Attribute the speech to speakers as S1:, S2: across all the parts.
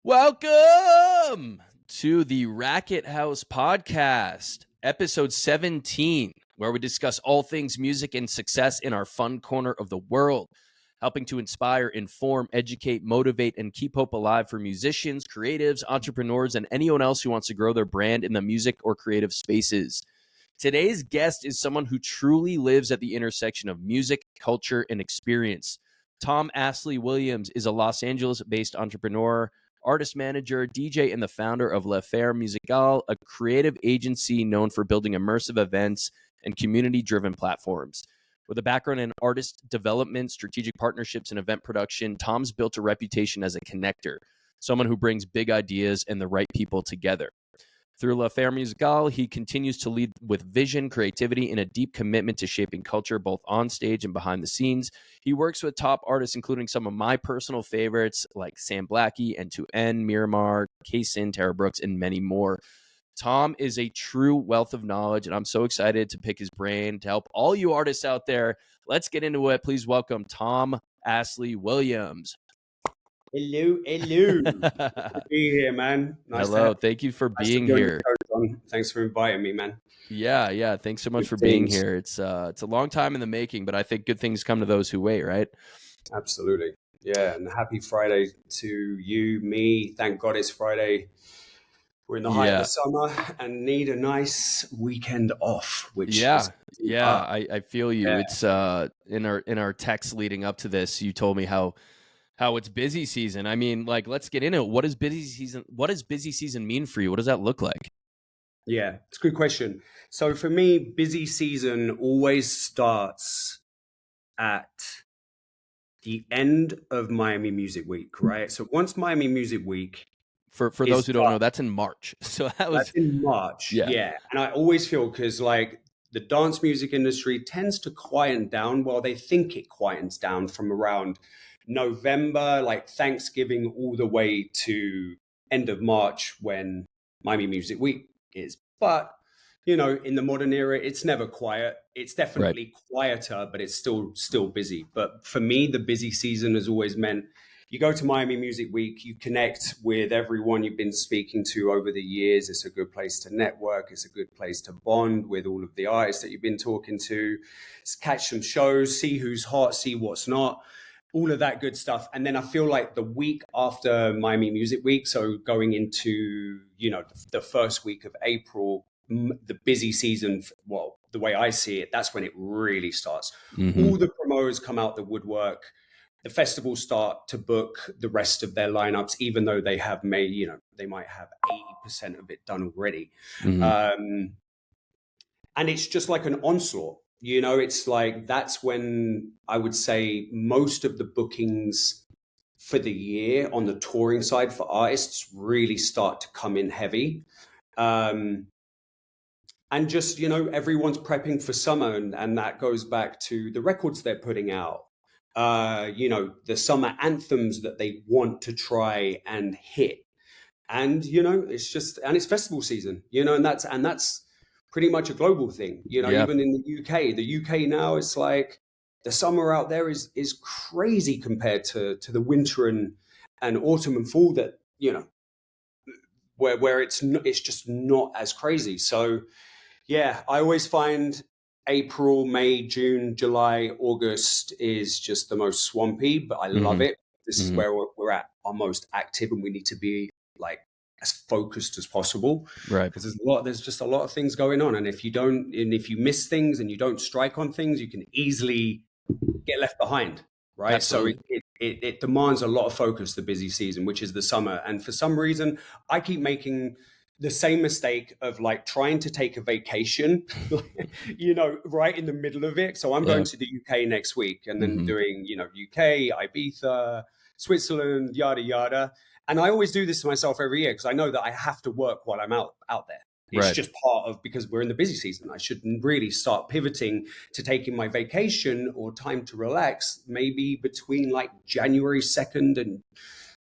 S1: Welcome to the Racket House podcast, episode 17, where we discuss all things music and success in our fun corner of the world, helping to inspire, inform, educate, motivate, and keep hope alive for musicians, creatives, entrepreneurs, and anyone else who wants to grow their brand in the music or creative spaces. Today's guest is someone who truly lives at the intersection of music, culture, and experience. Tom Astley Williams is a Los Angeles-based entrepreneur, artist manager, DJ, and the founder of L'Affaire Musicale, a creative agency known for building immersive events and community-driven platforms. With a background in artist development, strategic partnerships, and event production, Tom's built a reputation as a connector, someone who brings big ideas and the right people together. Through L'Affaire Musicale, he continues to lead with vision, creativity, and a deep commitment to shaping culture both on stage and behind the scenes. He works with top artists, including some of my personal favorites like Sam Blacky, N2N, Miramar, Kaysin, Tara Brooks, and many more. Tom is a true wealth of knowledge, and I'm so excited to pick his brain to help all you artists out there. Let's get into it. Please welcome Tom Astley Williams.
S2: Hello. Good to be here, man.
S1: Nice Hello. Thank you for being here.
S2: Thanks for inviting me, man.
S1: Yeah. Thanks so much for being here. It's a long time in the making, but I think good things come to those who wait, right?
S2: Absolutely. Yeah, and happy Friday to you, me. Thank God it's Friday. We're in the height of the summer and need a nice weekend off.
S1: I feel you. Yeah. It's in our text leading up to this, you told me how it's busy season. I mean, like, let's get into it. What does busy season mean for you? What does that look like?
S2: Yeah, it's a good question. So for me, busy season always starts at the end of Miami Music Week, right? So once Miami Music Week,
S1: for those who don't know, that's in March. So that's
S2: in March. Yeah. And I always feel, because like the dance music industry tends to quieten down. Well, they think it quietens down from around November, like Thanksgiving, all the way to end of March when Miami Music Week is. But, you know, in the modern era, it's never quiet. It's definitely quieter, but it's still busy. But for me, the busy season has always meant you go to Miami Music Week, you connect with everyone you've been speaking to over the years. It's a good place to network. It's a good place to bond with all of the artists that you've been talking to, catch some shows, see who's hot, see what's not. All of that good stuff. And then I feel like the week after Miami Music Week, so going into, you know, the first week of April, the busy season, well, the way I see it, that's when it really starts. Mm-hmm. All the promoters come out the woodwork. The festivals start to book the rest of their lineups, even though they have made, you know, they might have 80% of it done already. Mm-hmm. And it's just like an onslaught. You know, it's like that's when I would say most of the bookings for the year on the touring side for artists really start to come in heavy. And just, you know, everyone's prepping for summer, and that goes back to the records they're putting out, you know, the summer anthems that they want to try and hit. And, you know, it's festival season, you know, and that's pretty much a global thing, you know. Even in the UK now, it's like the summer out there is crazy compared to the winter and autumn and fall that, you know, where it's just not as crazy. So yeah, I always find April, May, June, July, August is just the most swampy, but I love it. This is where we're at our most active, and we need to be like as focused as possible, right? Because there's just a lot of things going on, and if you miss things and you don't strike on things, you can easily get left behind, right? Absolutely. So it demands a lot of focus, the busy season, which is the summer. And for some reason, I keep making the same mistake of like trying to take a vacation, you know, right in the middle of it. So I'm going to the UK next week, and then doing, you know, UK, Ibiza, Switzerland, yada, yada. And I always do this to myself every year because I know that I have to work while I'm out there. It's just part of, because we're in the busy season. I should really start pivoting to taking my vacation or time to relax, maybe between like January 2nd and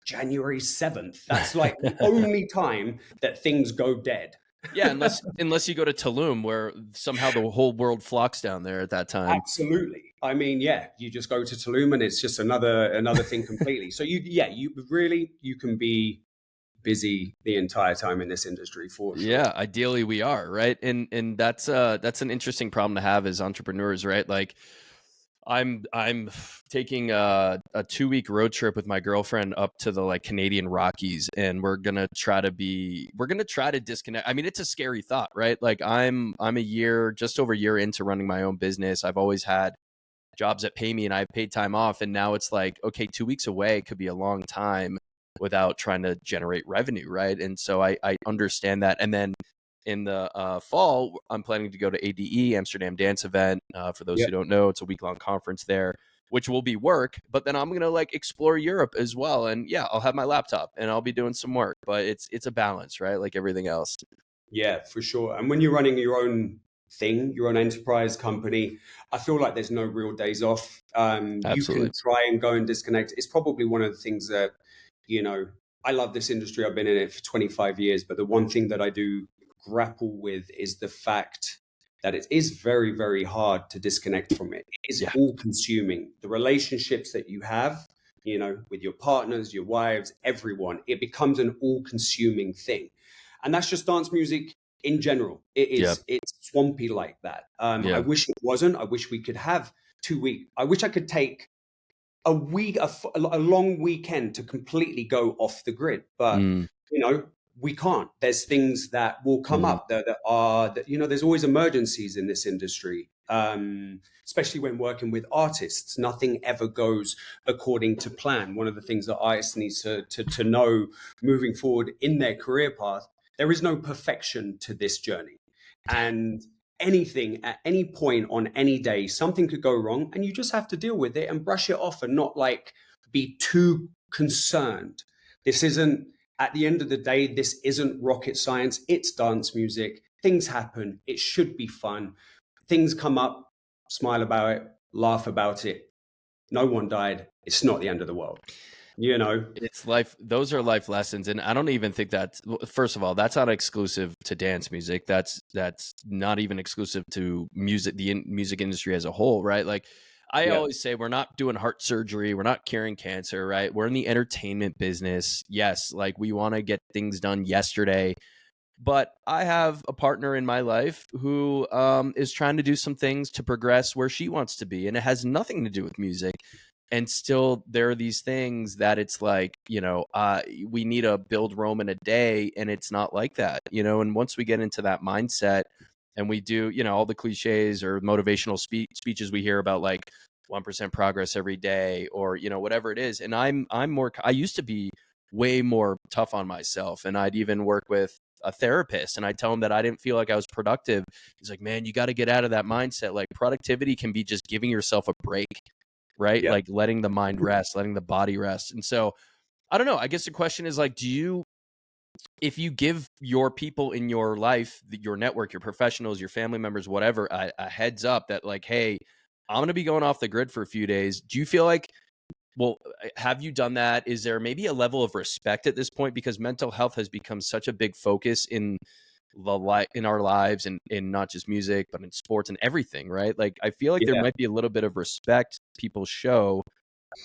S2: January 7th. That's like the only time that things go dead.
S1: Yeah, unless you go to Tulum, where somehow the whole world flocks down there at that time.
S2: Absolutely. I mean, yeah, you just go to Tulum and it's just another thing completely. So you can be busy the entire time in this industry for sure.
S1: Yeah, ideally we are, right? And that's an interesting problem to have as entrepreneurs, right? Like I'm taking a 2 week road trip with my girlfriend up to the like Canadian Rockies, and we're gonna try to disconnect. I mean, it's a scary thought, right? Like just over a year into running my own business. I've always had jobs that pay me and I've paid time off, and now it's like, okay, 2 weeks away could be a long time without trying to generate revenue, right? And so I understand that. And then in the fall, I'm planning to go to ADE, Amsterdam Dance Event. For those who don't know, it's a week-long conference there, which will be work. But then I'm gonna like explore Europe as well, and yeah, I'll have my laptop and I'll be doing some work. But it's a balance, right? Like everything else.
S2: Yeah, for sure. And when you're running your own thing, your own enterprise company, I feel like there's no real days off. You
S1: Absolutely.
S2: can try and go and disconnect. It's probably one of the things that, you know, I love this industry. I've been in it for 25 years, but the one thing that I do grapple with is the fact that it is very, very hard to disconnect from it. It is
S1: Yeah.
S2: all consuming. The relationships that you have, you know, with your partners, your wives, everyone, it becomes an all consuming thing. And that's just dance music in general.
S1: Yep.
S2: It's swampy like that. I
S1: Yeah.
S2: wish it wasn't. I wish we could have 2 weeks. I wish I could take a week, a long weekend to completely go off the grid. But,
S1: Mm,
S2: you know, we can't. There's things that will come
S1: mm,
S2: up that you know, there's always emergencies in this industry, especially when working with artists. Nothing ever goes according to plan. One of the things that artists need to know moving forward in their career path, there is no perfection to this journey. And anything at any point on any day, something could go wrong, and you just have to deal with it and brush it off and not like be too concerned. This isn't, at the end of the day, this isn't rocket science. It's dance music. Things happen. It should be fun. Things come up, smile about it, laugh about it. No one died. It's not the end of the world. You know?
S1: It's life. Those are life lessons, and I don't even think that. First of all, that's not exclusive to dance music. That's not even exclusive to music, the music industry as a whole, right? Like I
S2: Yeah.
S1: always say, we're not doing heart surgery, we're not curing cancer, right? We're in the entertainment business. Yes, like we want to get things done yesterday, but I have a partner in my life who is trying to do some things to progress where she wants to be, and it has nothing to do with music. And still, there are these things that it's like, we need to build Rome in a day, and it's not like that, And once we get into that mindset, and we do, all the cliches or motivational speeches we hear about, like 1% progress every day, or whatever it is. And I used to be way more tough on myself, and I'd even work with a therapist, and I tell him that I didn't feel like I was productive. He's like, man, you got to get out of that mindset. Like productivity can be just giving yourself a break, right?
S2: Yeah.
S1: Like letting the mind rest, letting the body rest. And so I don't know. I guess the question is like, if you give your people in your life, your network, your professionals, your family members, whatever, a heads up that like, hey, I'm going to be going off the grid for a few days. Do you feel like, well, have you done that? Is there maybe a level of respect at this point? Because mental health has become such a big focus in our lives, and in not just music, but in sports and everything, right? Like, I feel like there
S2: Yeah.
S1: might be a little bit of respect people show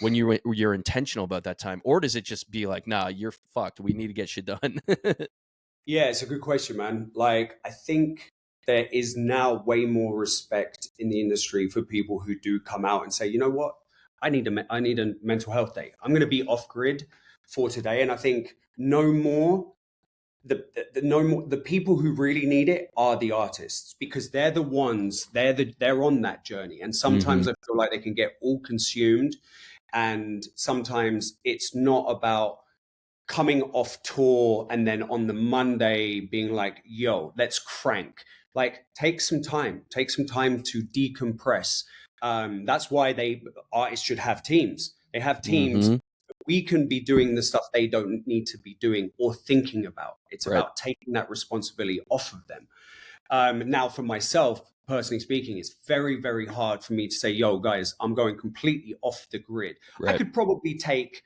S1: when you're intentional about that time, or does it just be like, nah, you're fucked. We need to get shit done.
S2: Yeah, it's a good question, man. Like, I think there is now way more respect in the industry for people who do come out and say, you know what, I need a mental health day. I'm going to be off grid for today, and I think no more. The people who really need it are the artists, because they're the ones, they're on that journey, and
S1: Hmm.
S2: sometimes I feel like they can get all consumed, and sometimes it's not about coming off tour and then on the Monday being like, yo, let's crank. Like, take some time to decompress. That's why artists should have teams. They have teams.
S1: Hmm.
S2: We can be doing the stuff they don't need to be doing or thinking about. It's
S1: Right.
S2: about taking that responsibility off of them. Now, for myself, personally speaking, it's very, very hard for me to say, yo, guys, I'm going completely off the grid. I
S1: Right.
S2: could probably take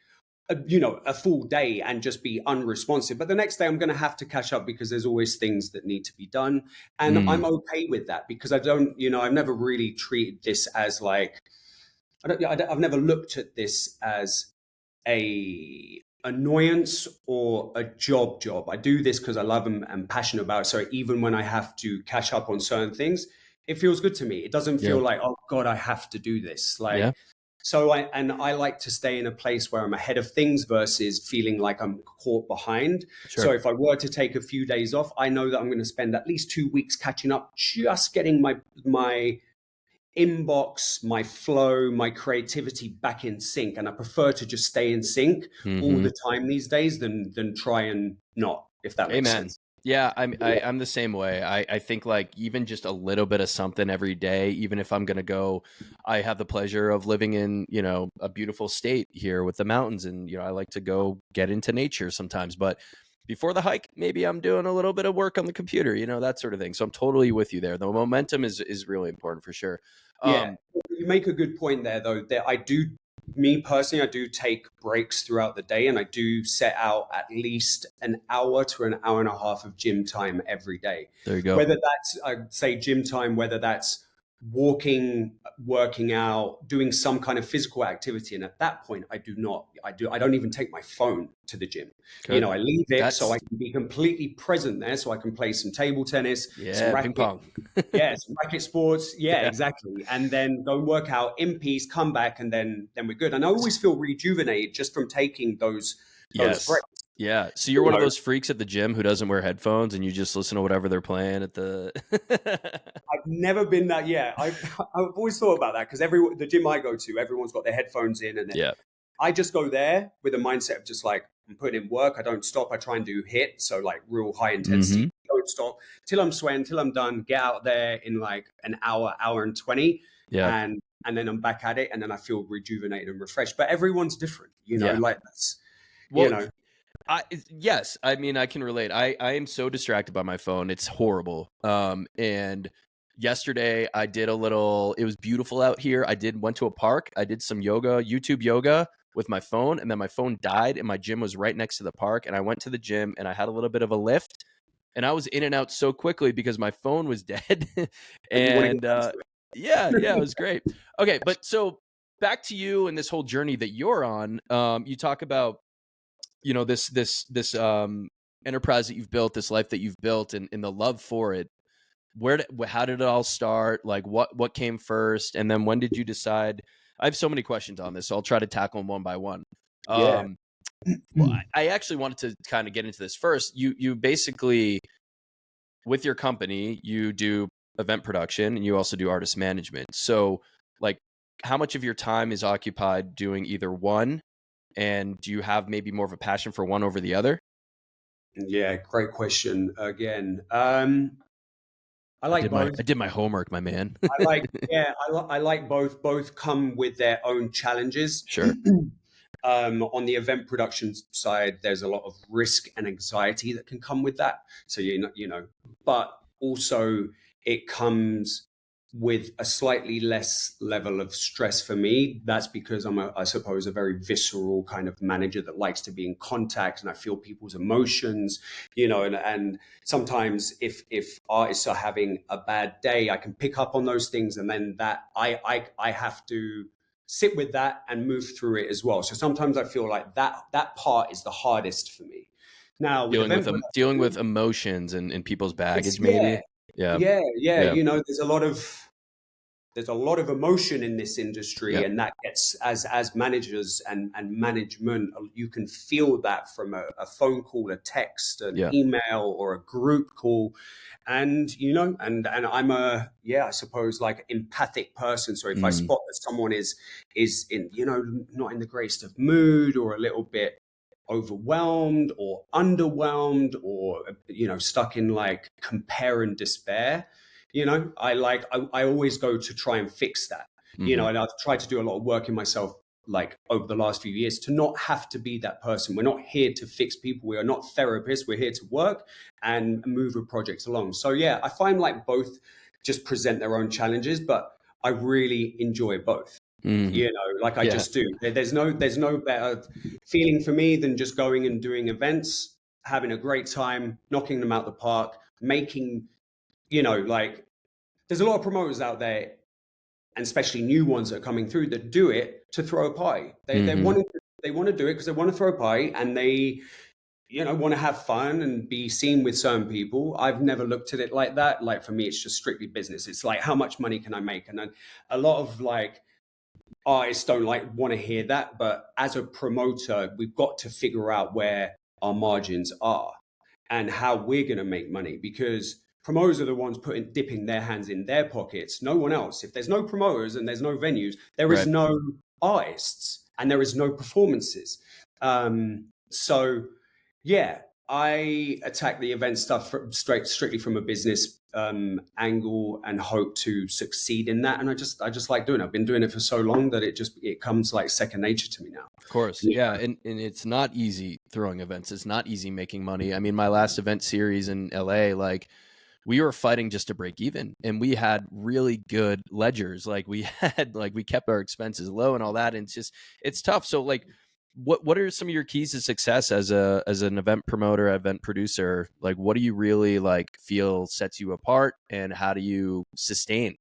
S2: a full day and just be unresponsive, but the next day I'm going to have to catch up because there's always things that need to be done, and I'm
S1: Mm.
S2: okay with that, because I've never really treated this as like, I've never looked at this as a annoyance or a job. I do this because I love and passionate about it. So even when I have to catch up on certain things, it feels good to me. It doesn't
S1: Yeah.
S2: feel like, oh God, I have to do this.
S1: Yeah.
S2: Like, so I like to stay in a place where I'm ahead of things versus feeling like I'm caught behind.
S1: Sure.
S2: So if I were to take a few days off, I know that I'm going to spend at least 2 weeks catching up, just getting my inbox, my flow, my creativity back in sync. And I prefer to just stay in sync all the time these days than try and not, if that makes
S1: Amen.
S2: sense.
S1: Yeah, I'm the same way. I think like even just a little bit of something every day, even if I'm gonna go, I have the pleasure of living in, you know, a beautiful state here with the mountains, and you know, I like to go get into nature sometimes. But before the hike, maybe I'm doing a little bit of work on the computer, you know, that sort of thing. So I'm totally with you there. The momentum is really important for sure.
S2: Yeah, you make a good point there, though. That me personally, I do take breaks throughout the day, and I do set out at least an hour to an hour and a half of gym time every day.
S1: There you go.
S2: Whether that's, I'd say, gym time, whether that's walking, working out, doing some kind of physical activity. And at that point, I don't even take my phone to the gym.
S1: Good.
S2: You know, I leave it
S1: That's
S2: so I can be completely present there, so I can play some table tennis, some
S1: yeah, ping
S2: racket.
S1: pong.
S2: Yeah, some racket sports. Yeah,
S1: Yeah.
S2: exactly. And then go work out in peace, come back, and then we're good. And I always feel rejuvenated just from taking those
S1: Yes.
S2: breaks.
S1: Yeah. So you're one of those freaks at the gym who doesn't wear headphones and you just listen to whatever they're playing at the.
S2: I've never been that. Yeah, I've always thought about that because the gym I go to, everyone's got their headphones in, and then
S1: Yeah.
S2: I just go there with a mindset of just like, I'm putting in work. I don't stop. I try and do HIIT, so like real high intensity. Don't stop till I'm sweating, till I'm done. Get out there in like an hour and 20,
S1: Yeah.
S2: and then I'm back at it, and then I feel rejuvenated and refreshed. But everyone's different, you know.
S1: Yeah.
S2: Like that's,
S1: Well,
S2: you know.
S1: Yes, I mean, I can relate. I am so distracted by my phone. It's horrible. And yesterday I did it was beautiful out here. Went to a park. I did some yoga, YouTube yoga with my phone, and then my phone died and my gym was right next to the park. And I went to the gym and I had a little bit of a lift and I was in and out so quickly because my phone was dead. And yeah, it was great. Okay. But so back to you and this whole journey that you're on. You talk about, you know, this enterprise that you've built, this life that you've built, and the love for it. How did it all start? Like what came first, and then when did you decide? I have so many questions on this, so I'll try to tackle them one by one.
S2: Yeah.
S1: Well, I actually wanted to kind of get into this first. You basically, with your company, you do event production and you also do artist management. So like, how much of your time is occupied doing either one? And do you have maybe more of a passion for one over the other?
S2: Yeah, great question again. I like both.
S1: I did my homework, my man.
S2: I like both. Both come with their own challenges.
S1: Sure.
S2: On the event production side, there's a lot of risk and anxiety that can come with that. So but also it comes with a slightly less level of stress for me. That's because I suppose, a very visceral kind of manager that likes to be in contact, and I feel people's emotions, and sometimes if artists are having a bad day, I can pick up on those things, and then that I have to sit with that and move through it as well. So sometimes I feel like that part is the hardest for me. Now,
S1: dealing with emotions and people's baggage,
S2: yeah,
S1: maybe. Yeah.
S2: There's a lot of emotion in this industry,
S1: Yep.
S2: and that gets, as managers and management, you can feel that from a phone call, a text, an email, or a group call. And and I'm I suppose, like, empathic person. So if I spot that someone is in, not in the greatest of mood, or a little bit overwhelmed or underwhelmed, or stuck in like compare and despair, I always go to try and fix that. And I've tried to do a lot of work in myself, like, over the last few years, to not have to be that person. We're not here to fix people. We are not therapists. We're here to work and move a project along. So yeah, I find like both just present their own challenges, but I really enjoy both. I just do. There's no better feeling for me than just going and doing events, having a great time, knocking them out the park, making, there's a lot of promoters out there, and especially new ones that are coming through, that do it to throw a party. They're wanting They want to do it because they want to throw a party, and they, want to have fun and be seen with certain people. I've never looked at it like that. Like for me, it's just strictly business. It's like, how much money can I make? And then a lot of like artists don't like want to hear that. But as a promoter, we've got to figure out where our margins are and how we're going to make money, because promoters are the ones dipping their hands in their pockets. No one else. If there's no promoters and there's no venues, there is
S1: Right.
S2: no artists and there is no performances. So yeah, I attack the event stuff strictly from a business angle and hope to succeed in that. And I just like doing it. I've been doing it for so long that it comes like second nature to me now.
S1: Of course. Yeah. And it's not easy throwing events. It's not easy making money. I mean, my last event series in LA, like we were fighting just to break even, and we had really good ledgers. Like we kept our expenses low and all that. And it's tough. So like, what are some of your keys to success as an event promoter, event producer? Like, what do you really like feel sets you apart, and how do you sustain?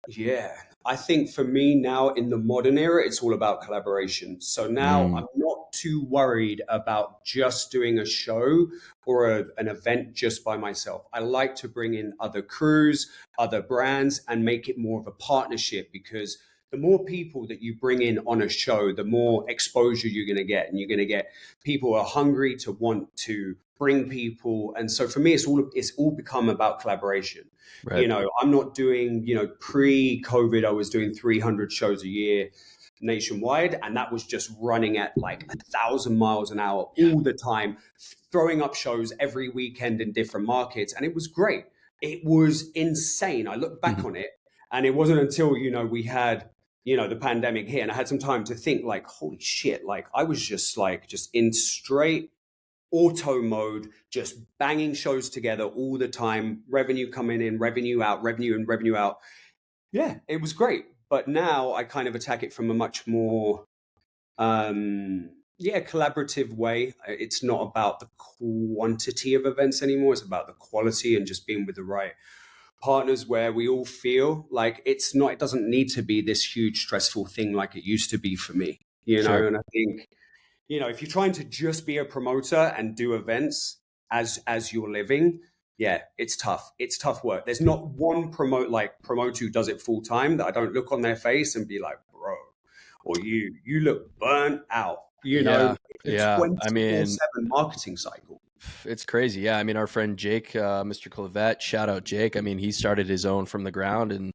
S2: Yeah, I think for me now in the modern era, it's all about collaboration. So now I'm not too worried about just doing a show or an event just by myself. I like to bring in other crews, other brands, and make it more of a partnership, because the more people that you bring in on a show, the more exposure you're going to get. And you're going to get people who are hungry to want to bring people. And so for me, it's all become about collaboration.
S1: Right.
S2: I'm not doing, pre-COVID, I was doing 300 shows a year nationwide. And that was just running at like 1,000 miles an hour all the time, throwing up shows every weekend in different markets. And it was great. It was insane. I look back on it, and it wasn't until, we had, the pandemic hit, and I had some time to think like, holy shit, like I was just in straight auto mode, just banging shows together all the time, revenue coming in, revenue out, revenue in, revenue out. Yeah, it was great. But now I kind of attack it from a much more, collaborative way. It's not about the quantity of events anymore. It's about the quality and just being with the right partners where we all feel like it doesn't need to be this huge stressful thing like it used to be for me,
S1: Sure.
S2: and I think, if you're trying to just be a promoter and do events as your living, yeah, it's tough. It's tough work. There's not one promoter who does it full time that I don't look on their face and be like, bro, or you look burnt out.
S1: Yeah.
S2: It's
S1: Yeah. I mean,
S2: 24/7 marketing cycle.
S1: it's crazy. Yeah. I mean, our friend Jake, Mr. Clavette, shout out Jake. I mean, he started his own from the ground, and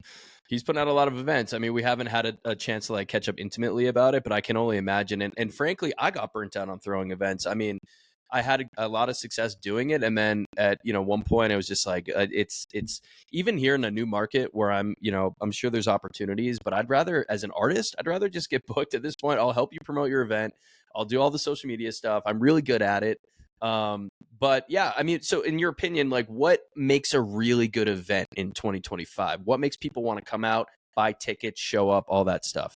S1: he's putting out a lot of events. I mean, we haven't had a chance to like catch up intimately about it, but I can only imagine. And frankly, I got burnt out on throwing events. I mean, I had a lot of success doing it. And then at, one point it was just like, it's even here in a new market where I'm sure there's opportunities, but as an artist, I'd rather just get booked at this point. I'll help you promote your event. I'll do all the social media stuff. I'm really good at it. But yeah, I mean, so in your opinion, like what makes a really good event in 2025? What makes people want to come out, buy tickets, show up, all that stuff?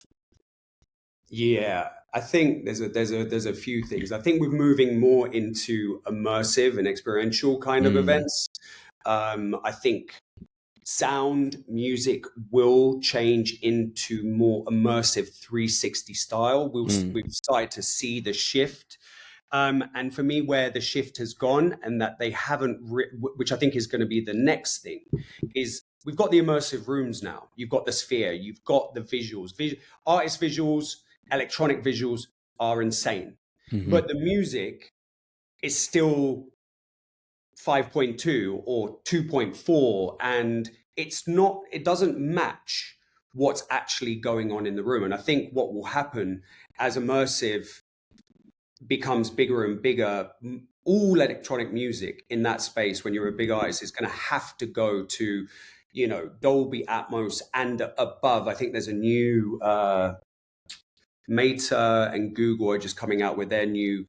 S2: Yeah, I think there's a few things. I think we're moving more into immersive and experiential kind of events. I think sound music will change into more immersive 360 style. We've started to see the shift. And for me, where the shift has gone, and that they haven't, which I think is going to be the next thing, is we've got the immersive rooms now. You've got the sphere, you've got the visuals, artist visuals, electronic visuals are insane. But the music is still 5.2 or 2.4, and it doesn't match what's actually going on in the room. And I think what will happen as immersive becomes bigger and bigger, all electronic music in that space, when you're a big artist, is going to have to go to, Dolby Atmos and above. I think there's a new Meta and Google are just coming out with their new,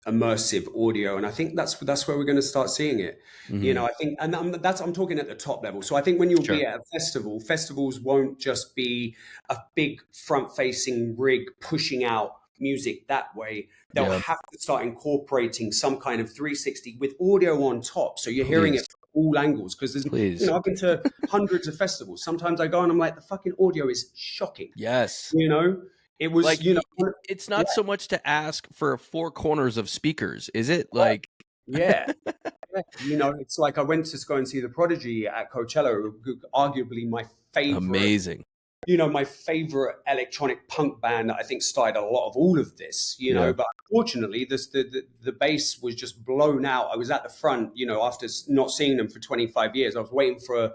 S2: immersive audio, and I think that's where we're going to start seeing it. I think, and I'm talking at the top level. So I think when you'll be at a festival, festivals won't just be a big front-facing rig pushing out music that way. They'll have to start incorporating some kind of 360 with audio on top, so you're hearing it from all angles. Because there's, I've been to hundreds of festivals. Sometimes I go and I'm like, the fucking audio is shocking.
S1: Yes.
S2: It was,
S1: Like,
S2: you know,
S1: it's
S2: yeah,
S1: not so much to ask for 4 corners of speakers, is it? Like,
S2: yeah. Yeah, you know, it's like I went to go and see the Prodigy at Coachella, arguably my favorite,
S1: amazing.
S2: you know, my favorite electronic punk band that I think started a lot of all of this, you know.
S1: Yeah.
S2: But unfortunately, the bass was just blown out. I was at the front, you know, after not seeing them for 25 years. I was waiting for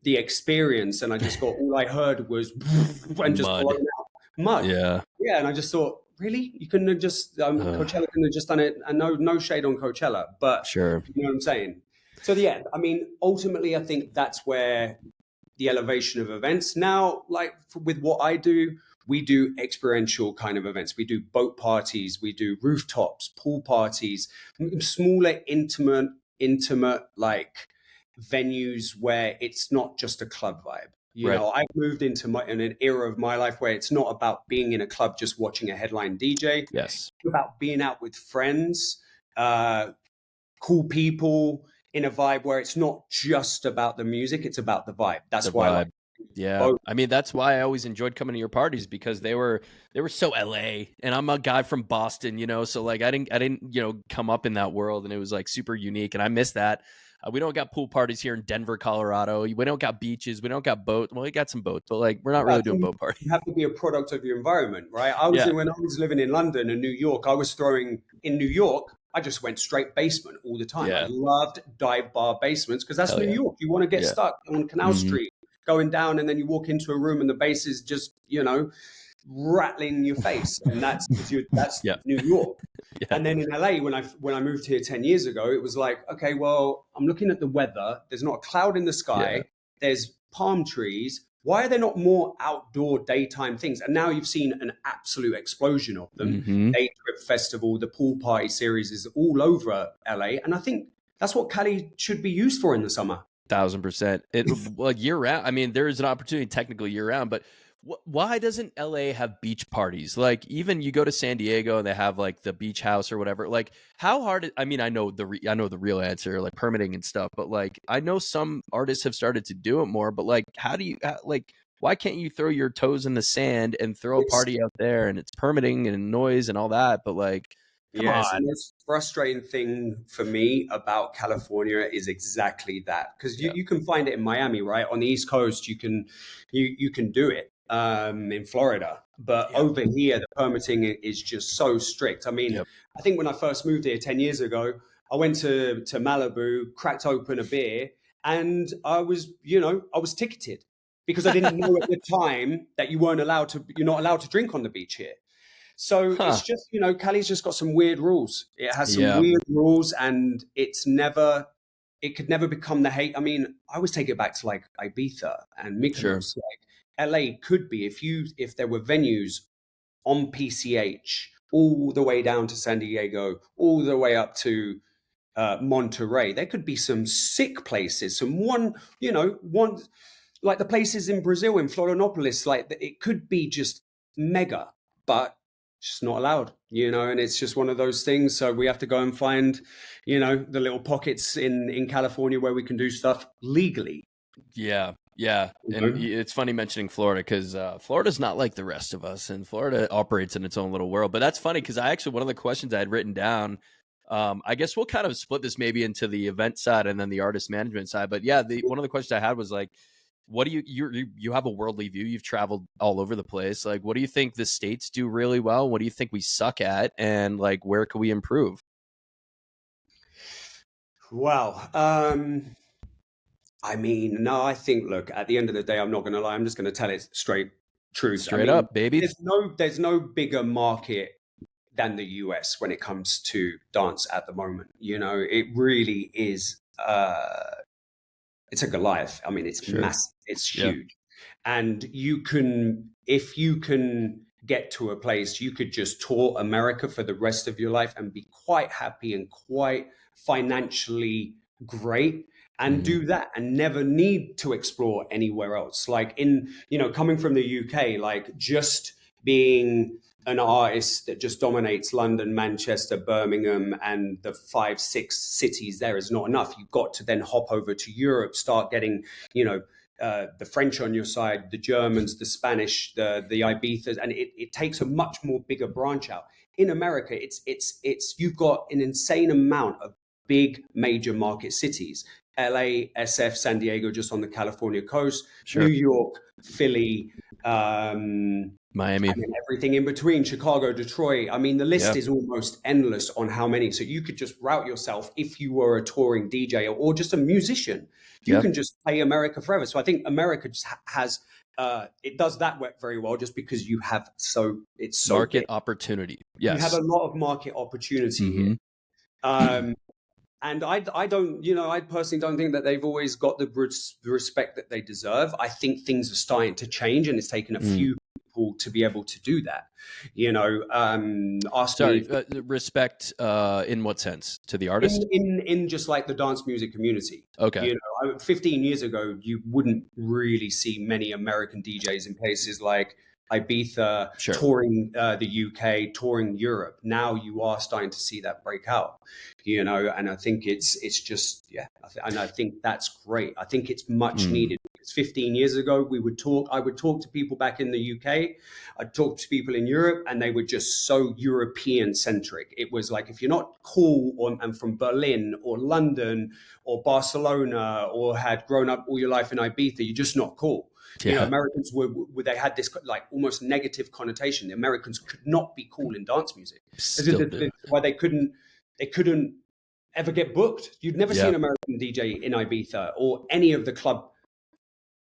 S2: the experience, and I just got all I heard was and just blown
S1: Mud.
S2: out mud.
S1: Yeah.
S2: Yeah, and I just thought, really, you couldn't have just Coachella couldn't have just done it. And no shade on Coachella, but
S1: Sure.
S2: you know what I'm saying. So yeah, I mean, ultimately, I think that's where the elevation of events now, like with what I do, we do experiential kind of events. We do boat parties, we do rooftops, pool parties, smaller, intimate like venues where it's not just a club vibe. You
S1: Right.
S2: know, I've moved into in an era of my life where it's not about being in a club just watching a headline DJ.
S1: Yes.
S2: It's about being out with friends, cool people, in a vibe where it's not just about the music, it's about the vibe.
S1: The
S2: That's why I like
S1: vibe. Yeah.
S2: both.
S1: I mean, that's why I always enjoyed coming to your parties, because they were so LA, and I'm a guy from Boston, you know, so like I didn't, you know, come up in that world, and it was like super unique, and I miss that. We don't got pool parties here in Denver, Colorado. We don't got beaches. We don't got boats. Well, we got some boats, but like we're not
S2: Yeah, I
S1: really doing
S2: think
S1: boat parties.
S2: you have to be a product of your environment, right?
S1: Yeah.
S2: When I was living in London and New York, I was throwing in New York. I just went straight basement all the time. I
S1: Yeah.
S2: loved dive bar basements because that's
S1: Hell
S2: New
S1: yeah.
S2: York. You want to get
S1: Yeah.
S2: stuck on Canal
S1: Hmm.
S2: Street, going down, and then you walk into a room and the bass is just, you know, rattling your face, and that's
S1: Yeah.
S2: New York.
S1: Yeah.
S2: And then in LA, when I moved here 10 years ago, it was like, okay, well, I'm looking at the weather. There's not a cloud in the
S1: Yeah.
S2: sky. There's palm trees. Why are there not more outdoor daytime things? And now you've seen an absolute explosion of them.
S1: Hmm.
S2: Day Trip Festival, the pool party series is all over LA. And I think that's what Cali should be used for in the summer.
S1: 1,000%. It well, year round. I mean, there is an opportunity technically year round, but why doesn't LA have beach parties? Like, even you go to San Diego and they have like the beach house or whatever. Like, how hard? I mean, I know the real answer, like permitting and stuff, but like I know some artists have started to do it more. But like, how do you like? Why can't you throw your toes in the sand and throw a
S2: It's
S1: party out there? And it's permitting and noise and all that, but like, come
S2: Yeah, it's the
S1: on.
S2: most frustrating thing for me about California is exactly that. Because
S1: Yeah.
S2: you can find it in Miami, right? On the East Coast, you can do it in Florida. But
S1: Yep.
S2: over here, the permitting is just so strict. I mean,
S1: Yep.
S2: I think when I first moved here 10 years ago, I went to Malibu, cracked open a beer, and I was ticketed because I didn't know at the time that you're not allowed to drink on the beach here. So
S1: Huh.
S2: it's just, you know, Cali's just got some weird rules. It has some
S1: Yeah.
S2: weird rules, and it could never become the hate. I mean, I always take it back to like Ibiza and
S1: Sure.
S2: Mykonos. Like LA could be, if there were venues on PCH all the way down to San Diego, all the way up to Monterey. There could be some sick places, one like the places in Brazil, in Florianopolis, like it could be just mega, but just not allowed, you know, and it's just one of those things. So we have to go and find, you know, the little pockets in California where we can do stuff legally.
S1: Yeah, yeah,
S2: You
S1: and
S2: know?
S1: it's funny mentioning Florida, because Florida's not like the rest of us, and Florida operates in its own little world. But that's funny, because I actually, one of the questions I had written down, I guess we'll kind of split this maybe into the event side and then the artist management side. But yeah, the one of the questions I had was like, what do you have a worldly view? You've traveled all over the place. Like, what do you think the states do really well? What do you think we suck at? And like, where can we improve?
S2: Wow. I mean, no, I think, look, at the end of the day, I'm not going to lie. I'm just going to tell it straight truth. I
S1: Straight
S2: mean,
S1: up, baby.
S2: there's no bigger market than the US when it comes to dance at the moment. You know, it really is. It's a Goliath. I mean, it's
S1: Sure.
S2: massive. It's
S1: Yeah.
S2: huge, and if you can get to a place, you could just tour America for the rest of your life and be quite happy and quite financially great, and
S1: Hmm.
S2: do that and never need to explore anywhere else. Like coming from the UK, like just being an artist that just dominates London, Manchester, Birmingham, and the 5, 6 cities there is not enough. You've got to then hop over to Europe, start getting, you know, the French on your side, the Germans, the Spanish, the Ibizas, and it takes a much more bigger branch out. In America, it's you've got an insane amount of big major market cities: LA, SF, San Diego, just on the California coast,
S1: Sure.
S2: New York, Philly,
S1: Miami,
S2: and then everything in between, Chicago, Detroit. I mean, the list
S1: Yeah.
S2: is almost endless on how many. So you could just route yourself if you were a touring DJ or just a musician. You
S1: Yeah.
S2: can just play America forever. So I think America just has it does that very well, just because you have it's so
S1: market
S2: big.
S1: opportunity.
S2: You have
S1: Yes.
S2: a lot of market opportunity here. And I don't, I personally don't think that they've always got the respect that they deserve. I think things are starting to change, and it's taken a few people to be able to do that.
S1: Respect in what sense? To the artist?
S2: In just like the dance music community.
S1: Okay.
S2: 15 years ago, you wouldn't really see many American DJs in places like Ibiza,
S1: Sure.
S2: touring the UK, touring Europe. Now you are starting to see that break out, and I think it's just, and I think that's great. I think it's much needed. Because 15 years ago, I would talk to people back in the UK, I'd talk to people in Europe, and they were just so European centric. It was like, if you're not cool and from Berlin or London or Barcelona or had grown up all your life in Ibiza, you're just not cool.
S1: Yeah.
S2: Americans they had this like almost negative connotation. The Americans could not be cool in dance music.
S1: Still
S2: This is why they couldn't ever get booked. You'd never see an American DJ in Ibiza or any of the club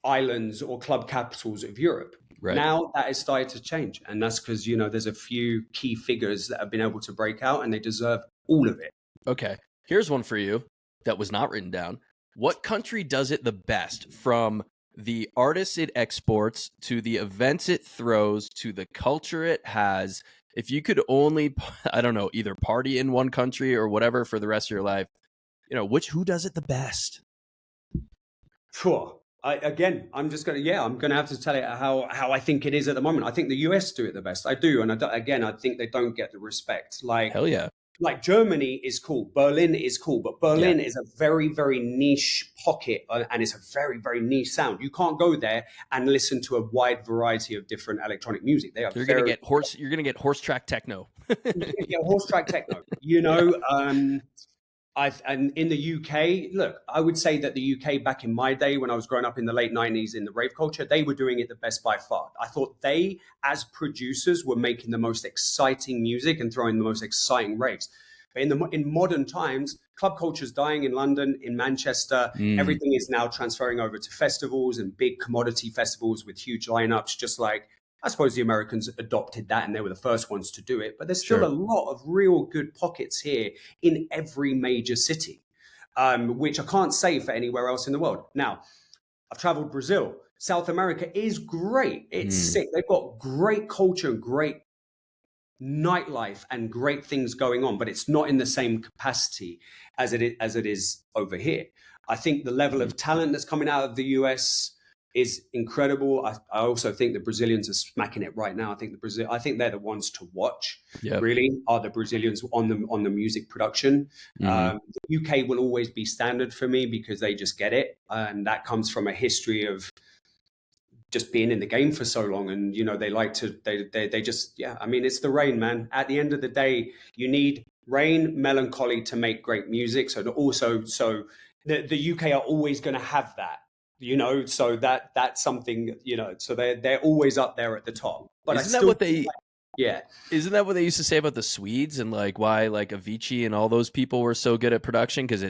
S2: islands or club capitals of Europe.
S1: Right.
S2: Now that is starting to change, and that's because there's a few key figures that have been able to break out, and they deserve all of it.
S1: Okay, here's one for you that was not written down. What country does it the best, from the artists it exports to the events it throws to the culture it has? If you could only, I don't know, either party in one country or whatever for the rest of your life, who does it the best?
S2: Sure. I'm gonna have to tell it how I think it is at the moment. I think the US do it the best. I do, and I think they don't get the respect. Like,
S1: hell yeah.
S2: Like Germany is cool, Berlin is cool, but Berlin is a very, very niche pocket, and it's a very, very niche sound. You can't go there and listen to a wide variety of different electronic music. You're
S1: gonna get horse track techno.
S2: Horse track techno. And in the UK, look, I would say that the UK back in my day, when I was growing up in the late 90s in the rave culture, they were doing it the best by far. I thought they, as producers, were making the most exciting music and throwing the most exciting raves. But in modern times, club culture is dying in London, in Manchester. Everything is now transferring over to festivals and big commodity festivals with huge lineups, just like, I suppose the Americans adopted that and they were the first ones to do it. But there's still a lot of real good pockets here in every major city, which I can't say for anywhere else in the world. Now, I've traveled Brazil. South America is great. It's sick. They've got great culture and great nightlife and great things going on, but it's not in the same capacity as it is over here. I think the level of talent that's coming out of the US is incredible. I also think the Brazilians are smacking it right now. I think they're the ones to watch. Really, are the Brazilians on the music production. The UK will always be standard for me because they just get it, and that comes from a history of just being in the game for so long. And they like to they just I mean, it's the rain, man. At the end of the day, you need rain, melancholy to make great music. So the UK are always going to have that. So that's something, so they're always up there at the top. But
S1: isn't that what they used to say about the Swedes, and like why like Avicii and all those people were so good at production? Because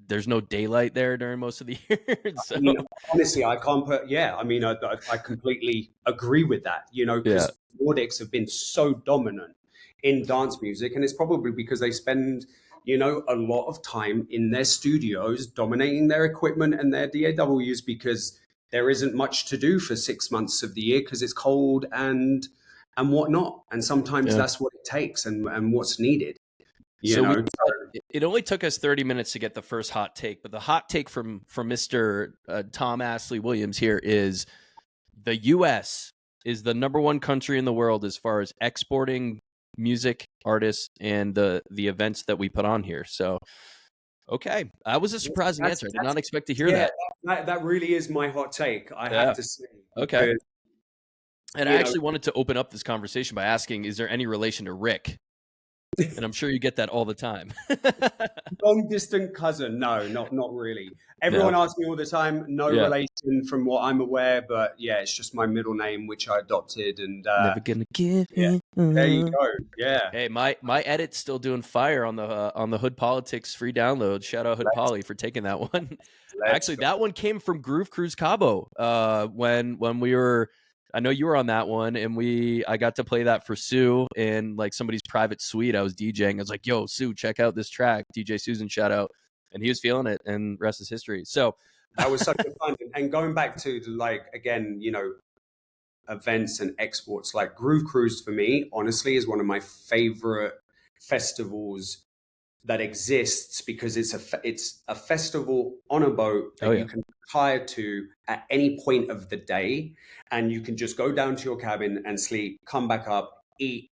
S1: there's no daylight there during most of the year. So.
S2: I mean, honestly, I can't put. I completely agree with that. Because Nordics have been so dominant in dance music, and it's probably because they spend a lot of time in their studios dominating their equipment and their DAWs, because there isn't much to do for 6 months of the year because it's cold and whatnot. And sometimes that's what it takes and what's needed.
S1: It only took us 30 minutes to get the first hot take, but the hot take from Mr. Tom Astley Williams here is the US is the #1 country in the world as far as exporting music artists and the events that we put on here. So Okay. That was a surprising answer. I did not expect to hear
S2: yeah,
S1: that.
S2: that really is my hot take, I
S1: Yeah.
S2: have to say,
S1: Okay.
S2: because,
S1: And I
S2: you know,
S1: actually wanted to open up this conversation by asking, is there any relation to Rick? And I'm sure you get that all the time.
S2: long distant cousin. No, not really.
S1: No.
S2: Everyone asks me all the time. No
S1: Yeah.
S2: relation from what I'm aware, but yeah, it's just my middle name, which I adopted, and
S1: Never gonna give
S2: yeah,
S1: me
S2: there you
S1: up.
S2: go. Yeah,
S1: Hey, my edit's still doing fire on the Hood Politics free download. Shout out Hood
S2: let's
S1: Poly for taking that one.
S2: let's
S1: Actually,
S2: go.
S1: that one came from Groove Cruise Cabo. When we were, I know you were on that one, and I got to play that for Sue in like somebody's private suite. I was DJing. I was like, "Yo, Sue, check out this track." DJ Susan, shout out, and he was feeling it, and rest is history. So,
S2: That was such a fun. And going back to like again, events and exports, like Groove Cruise for me, honestly, is one of my favorite festivals that exists, because it's a festival on a boat that
S1: oh
S2: you
S1: yeah,
S2: can retire to at any point of the day, and you can just go down to your cabin and sleep, come back up, eat,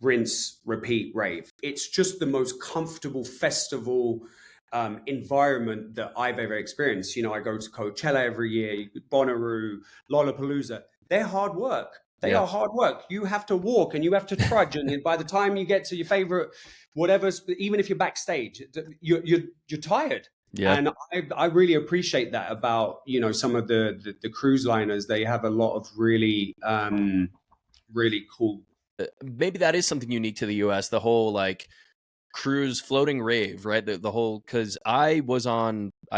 S2: rinse, repeat, rave. It's just the most comfortable festival environment that I've ever experienced. I go to Coachella every year, Bonnaroo, Lollapalooza. They're hard work. They
S1: yeah,
S2: are hard work. You have to walk and you have to trudge, and by the time you get to your favorite, whatever, even if you're backstage, you're tired.
S1: yeah.
S2: And I really appreciate that about some of the cruise liners. They have a lot of really really cool.
S1: Maybe that is something unique to the U.S. The whole like cruise floating rave, right? The whole, because I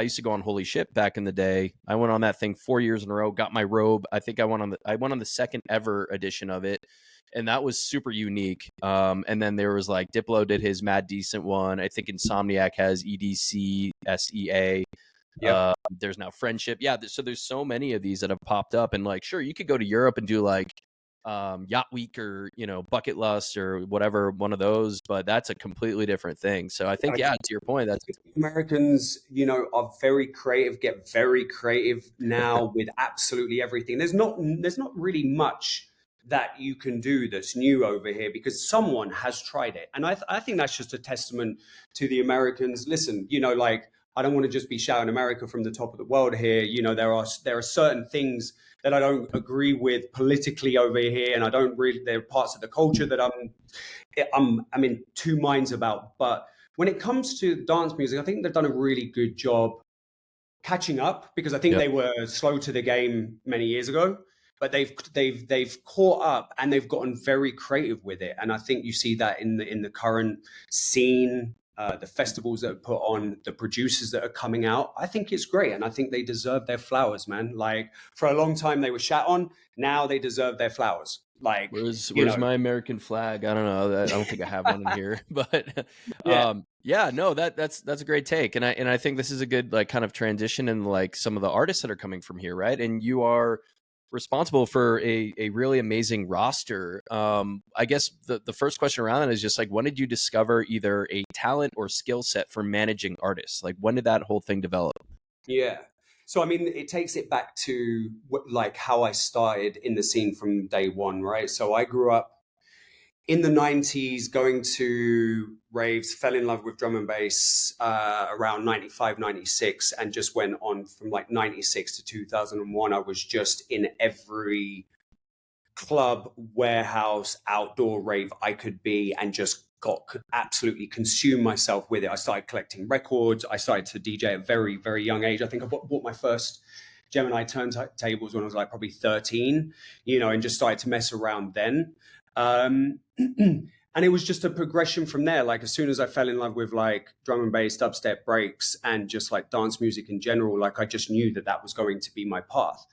S1: used to go on Holy Ship back in the day. I went on that thing 4 years in a row, got my robe. I think I went on the second ever edition of it, and that was super unique. And then there was like Diplo did his Mad Decent one. I think Insomniac has EDC SEA.
S2: Yep.
S1: There's now Friendship. Yeah, so there's so many of these that have popped up, and like, sure, you could go to Europe and do like Yacht Week or Bucket Lust or whatever one of those, but that's a completely different thing. So I think, yeah, to your point, that's
S2: Americans, are very creative, get very creative now with absolutely everything. There's not really much that you can do that's new over here, because someone has tried it. And I think that's just a testament to the Americans. Listen, like, I don't want to just be shouting America from the top of the world here. There are certain things that I don't agree with politically over here, and I don't really. There are parts of the culture that I'm in two minds about. But when it comes to dance music, I think they've done a really good job catching up, because I think
S1: yep.
S2: they were slow to the game many years ago. But they've caught up, and they've gotten very creative with it. And I think you see that in the current scene, the festivals that are put on, the producers that are coming out. I think it's great, and I think they deserve their flowers, man. Like, for a long time they were shat on. Now they deserve their flowers. Like,
S1: Where's my American flag? I don't know. I don't think I have one in here, but
S2: yeah.
S1: yeah, no, that's a great take, and I think this is a good like kind of transition in like some of the artists that are coming from here, right? And you are responsible for a really amazing roster. I guess the first question around that is just like, when did you discover either a talent or skill set for managing artists? Like, when did that whole thing develop?
S2: Yeah. So, I mean, it takes it back to like how I started in the scene from day one, right? So I grew up in the 90s going to raves, fell in love with drum and bass around 95, 96, and just went on from like 96 to 2001. I was just in every club, warehouse, outdoor rave I could be, and just could absolutely consume myself with it. I started collecting records. I started to DJ at a very, very young age. I think I bought my first Gemini turntables when I was like probably 13, and just started to mess around then. And it was just a progression from there. Like, as soon as I fell in love with like drum and bass, dubstep, breaks, and just like dance music in general, like, I just knew that was going to be my path.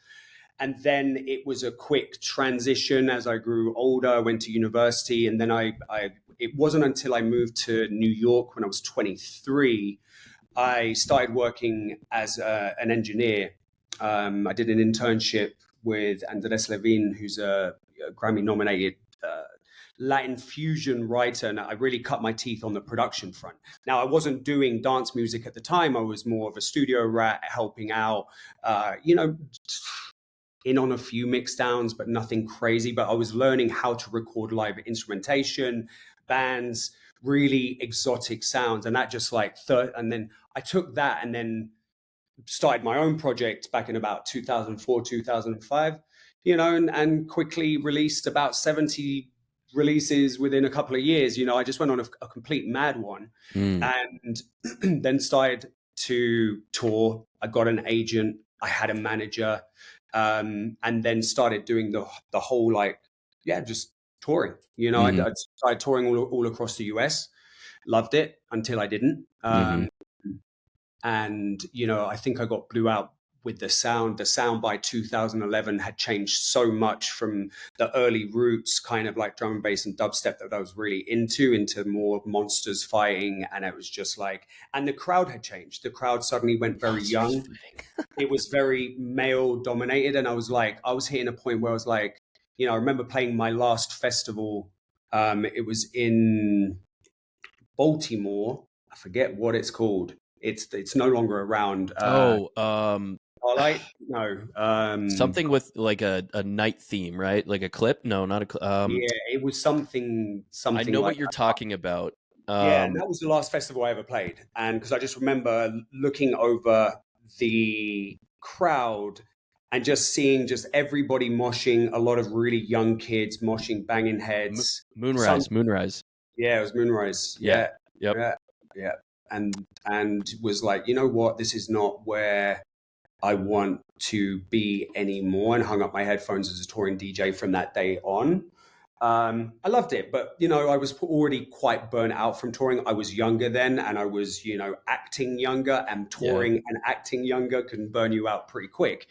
S2: And then it was a quick transition as I grew older. I went to university, and then it wasn't until I moved to New York when I was 23, I started working as an engineer. I did an internship with Andres Levine, who's a Grammy-nominated Latin fusion writer, and I really cut my teeth on the production front. Now, I wasn't doing dance music at the time. I was more of a studio rat, helping out, in on a few mix downs, but nothing crazy. But I was learning how to record live instrumentation, bands, really exotic sounds. And that just like, and then I took that and then started my own project back in about 2004, 2005, and quickly released about 70 releases within a couple of years. I just went on a complete mad one, and then started to tour. I got an agent, I had a manager, and then started doing the whole just touring. I started touring all across the US. Loved it until I didn't. And I think I blew out with the sound. The sound by 2011 had changed so much from the early roots, kind of like drum and bass and dubstep that I was really into more monsters fighting. And it was just like, and the crowd had changed. The crowd suddenly went very young. It was very male dominated. And I was hitting a point where I was like, I remember playing my last festival. It was in Baltimore. I forget what it's called. It's no longer around. Starlight? No.
S1: Something with like a night theme, right? Like a clip? No, not a clip.
S2: Yeah, it was something.
S1: I know
S2: like
S1: what you're talking about.
S2: Yeah, and that was the last festival I ever played. And because I just remember looking over the crowd and just seeing just everybody moshing, a lot of really young kids moshing, banging heads.
S1: Moonrise.
S2: Yeah, it was Moonrise.
S1: Yeah.
S2: Yeah. And was like, you know what? This is not where I want to be anymore, and hung up my headphones as a touring DJ from that day on. I loved it, but I was already quite burnt out from touring. I was younger then, and I was acting younger, and touring and acting younger can burn you out pretty quick.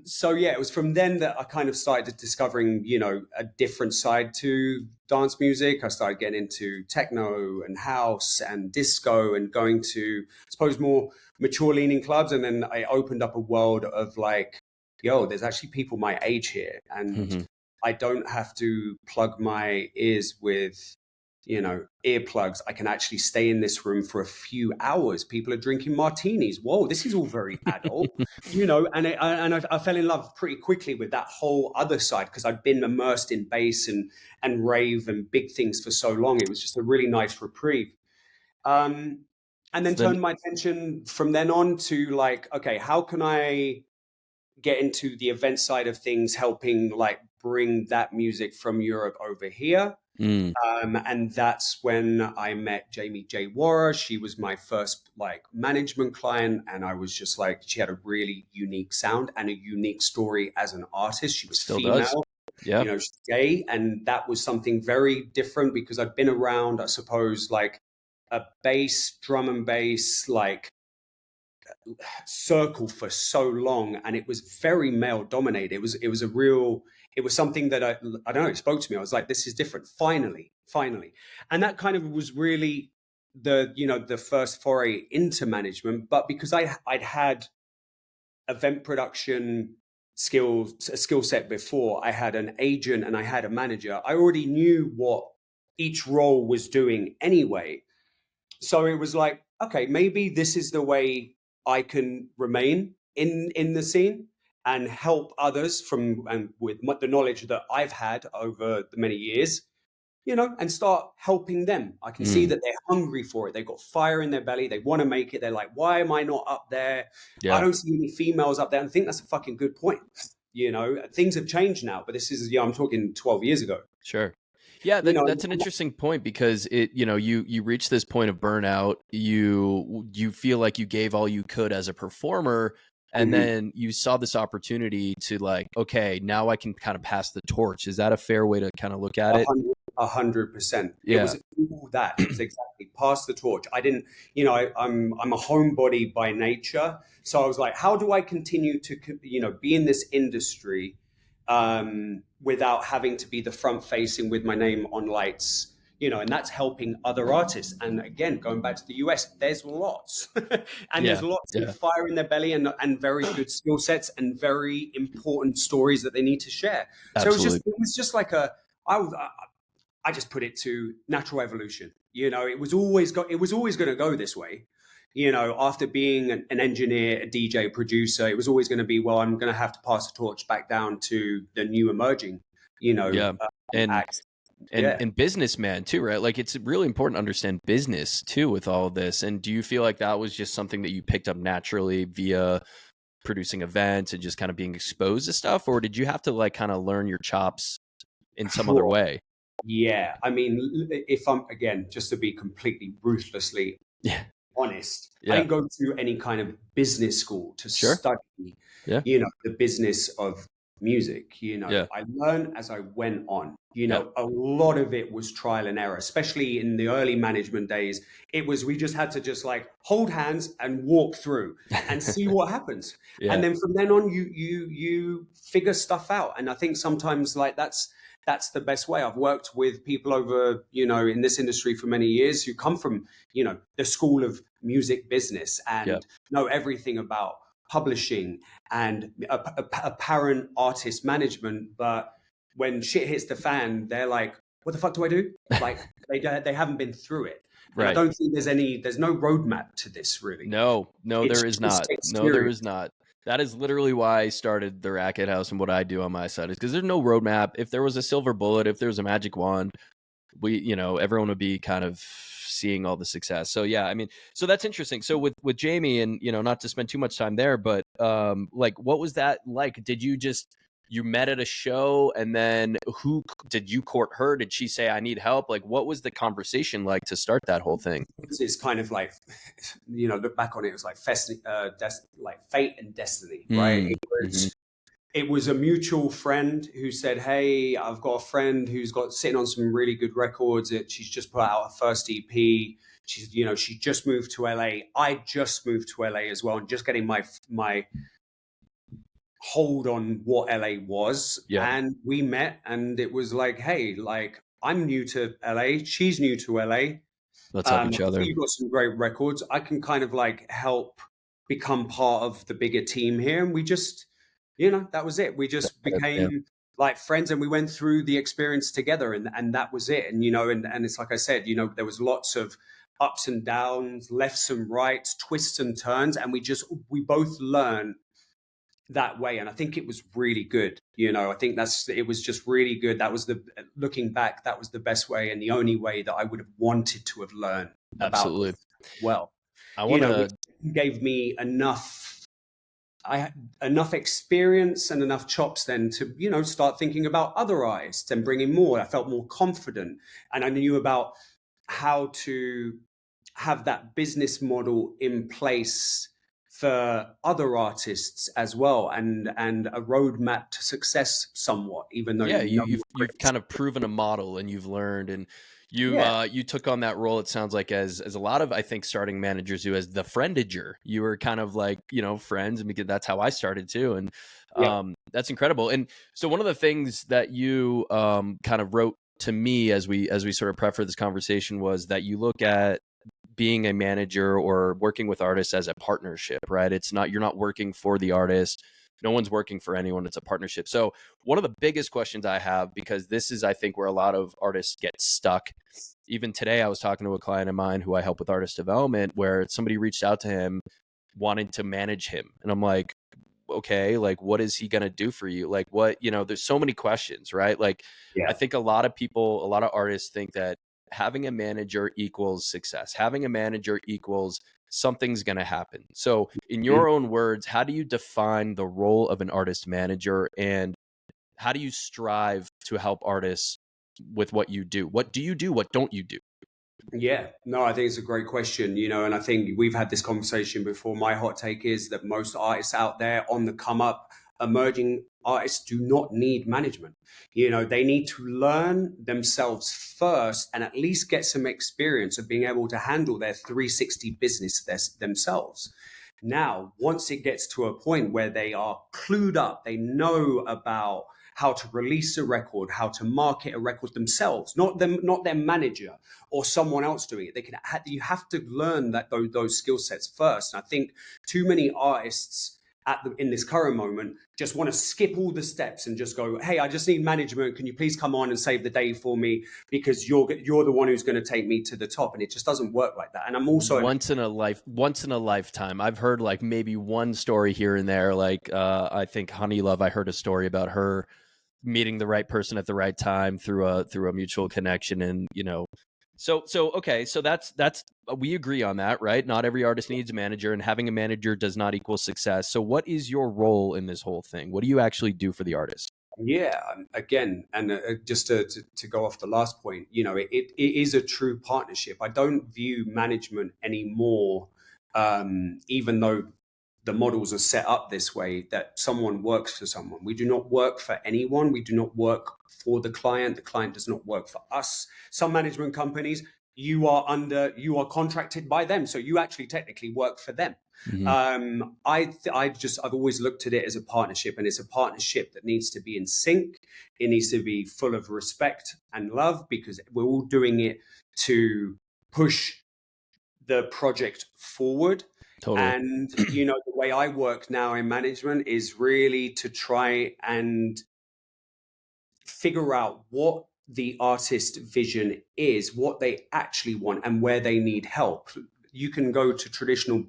S2: So it was from then that I kind of started discovering a different side to dance music. I started getting into techno and house and disco, and going to, I suppose, more mature leaning clubs. And then I opened up a world of like, there's actually people my age here, and I don't have to plug my ears with, earplugs. I can actually stay in this room for a few hours. People are drinking martinis. Whoa, this is all very adult, and I fell in love pretty quickly with that whole other side, because I'd been immersed in bass and rave and big things for so long. It was just a really nice reprieve. And then turned my attention from then on to like, okay, how can I get into the event side of things, helping like bring that music from Europe over here. And that's when I met Jamie J. Warrer. She was my first like management client. And I was just like, she had a really unique sound and a unique story as an artist. She was female.
S1: Yeah.
S2: She's gay. And that was something very different, because I'd been around, I suppose, like a drum and bass, like circle for so long, and it was very male dominated. It was something that I don't know, it spoke to me. I was like, this is different. Finally. And that kind of was really the first foray into management. But because I'd had event production skill set before, I had an agent and I had a manager, I already knew what each role was doing anyway. So it was like, okay, maybe this is the way I can remain in the scene and help others with the knowledge that I've had over the many years, and start helping them. I can see that they're hungry for it. They've got fire in their belly. They want to make it. They're like, why am I not up there? I don't see any females up there. And I think that's a fucking good point. Things have changed now, but this is, I'm talking 12 years ago.
S1: Sure. Yeah, that's an interesting point, because you reach this point of burnout. You feel like you gave all you could as a performer, and then you saw this opportunity to like, okay, now I can kind of pass the torch. Is that a fair way to kind of look at it?
S2: 100%.
S1: Yeah.
S2: It was all that. It was exactly pass the torch. I didn't, I'm a homebody by nature. So I was like, how do I continue to, be in this industry without having to be the front facing with my name on lights, and that's helping other artists. And again, going back to the US, there's lots there's lots of fire in their belly and very good skill sets and very important stories that they need to share.
S1: Absolutely.
S2: So it was just like I just put it to natural evolution. It was always going to go this way. After being an engineer, a DJ, producer, it was always going to be, well, I'm going to have to pass the torch back down to the new emerging, acts. Yeah.
S1: and businessman too, right? Like it's really important to understand business too with all of this. And do you feel like that was just something that you picked up naturally via producing events and just kind of being exposed to stuff, or did you have to like kind of learn your chops in some other way?
S2: Yeah, I mean, if I'm again, just to be completely ruthlessly
S1: Yeah.
S2: honest, I
S1: Yeah.
S2: didn't go to any kind of business school to
S1: Sure.
S2: study,
S1: Yeah.
S2: the business of music.
S1: Yeah.
S2: I learned as I went on.
S1: Yeah.
S2: A lot of it was trial and error, especially in the early management days. It was we just had to just like hold hands and walk through and see what happens. And
S1: Yeah.
S2: then from then on, you figure stuff out. And I think sometimes like that's the best way. I've worked with people over, in this industry for many years who come from, the school of music business
S1: Yeah.
S2: and know everything about publishing and apparent artist management. But when shit hits the fan, they're like, what the fuck do I do? Like they haven't been through it. And I
S1: Right.
S2: don't think there's no roadmap to this really.
S1: No,
S2: It's
S1: there is
S2: just
S1: not. No, there is
S2: experience.
S1: not. That is literally why I started the Racket House and what I do on my side is because there's no roadmap. If there was a silver bullet, if there was a magic wand, everyone would be kind of seeing all the success. So yeah, I mean, so that's interesting. So with Jamie and, not to spend too much time there, but like, what was that like? Did you met at a show and then who did you court her? Did she say, I need help? Like, what was the conversation like to start that whole thing?
S2: It's kind of like, look back on it, it was like like fate and destiny, right?
S1: Mm-hmm.
S2: It was a mutual friend who said, "Hey, I've got a friend who's got sitting on some really good records. She's just put out her first EP. She just moved to LA. I just moved to LA as well, and just getting my hold on what LA was.
S1: Yeah.
S2: And we met, and it was like, hey, like I'm new to LA. She's new to LA.
S1: Let's help each other.
S2: You've got some great records. I can kind of like help become part of the bigger team here. And we just, that was it. We just
S1: Yeah.
S2: became like friends and we went through the experience together and that was it. And, and it's like I said, there was lots of ups and downs, lefts and rights, twists and turns. And we both learned that way. And I think it was really good. I think it was just really good. Looking back, that was the best way and the only way that I would have wanted to have learned about
S1: Absolutely.
S2: this. Well,
S1: I want to
S2: which gave me I had enough experience and enough chops then to, start thinking about other artists and bringing more. I felt more confident and I knew about how to have that business model in place for other artists as well and a roadmap to success somewhat, even though
S1: you've kind of proven a model and you've learned and you took on that role, it sounds like, as a lot of, I think, starting managers do, as the friendager. You were kind of like, friends, and because that's how I started too. And that's incredible. And so one of the things that you kind of wrote to me as we sort of prep for this conversation was that you look at being a manager or working with artists as a partnership, right? You're not working for the artist. No one's working for anyone. It's a partnership. So one of the biggest questions I have, because this is, I think, where a lot of artists get stuck. Even today, I was talking to a client of mine who I help with artist development, where somebody reached out to him wanting to manage him. And I'm like, okay, like, what is he going to do for you? Like, what, there's so many questions, right? Like, I think a lot of artists think that having a manager equals success. Having a manager equals something's going to happen. So in your own words, how do you define the role of an artist manager and how do you strive to help artists with what you do? What do you do? What don't you do?
S2: Yeah, no, I think it's a great question, and I think we've had this conversation before. My hot take is that most artists out there on the come up, emerging artists, do not need management. They need to learn themselves first and at least get some experience of being able to handle their 360 business themselves. Now, once it gets to a point where they are clued up, they know about how to release a record, how to market a record themselves, not their manager or someone else doing it. You have to learn those skill sets first. And I think too many artists in this current moment just want to skip all the steps and just go, hey, I just need management. Can you please come on and save the day for me? Because you're the one who's going to take me to the top. And it just doesn't work like that. And I'm also
S1: once in a lifetime. I've heard like maybe one story here and there. Like I think Honey Love, I heard a story about her meeting the right person at the right time through a mutual connection. And so okay, so that's we agree on that, right? Not every artist needs a manager, and having a manager does not equal success. So what is your role in this whole thing? What do you actually do for the artist?
S2: Yeah, again, and just to go off the last point, it is a true partnership. I don't view management anymore, even though the models are set up this way, that someone works for someone. We do not work for anyone. We do not work for the client. The client does not work for us. Some management companies, you are contracted by them, so you actually technically work for them. I've always looked at it as a partnership, and it's a partnership that needs to be in sync. It needs to be full of respect and love, because we're all doing it to push the project forward.
S1: Totally.
S2: And the way I work now in management is really to try and figure out what the artist vision is, what they actually want, and where they need help. You can go to traditional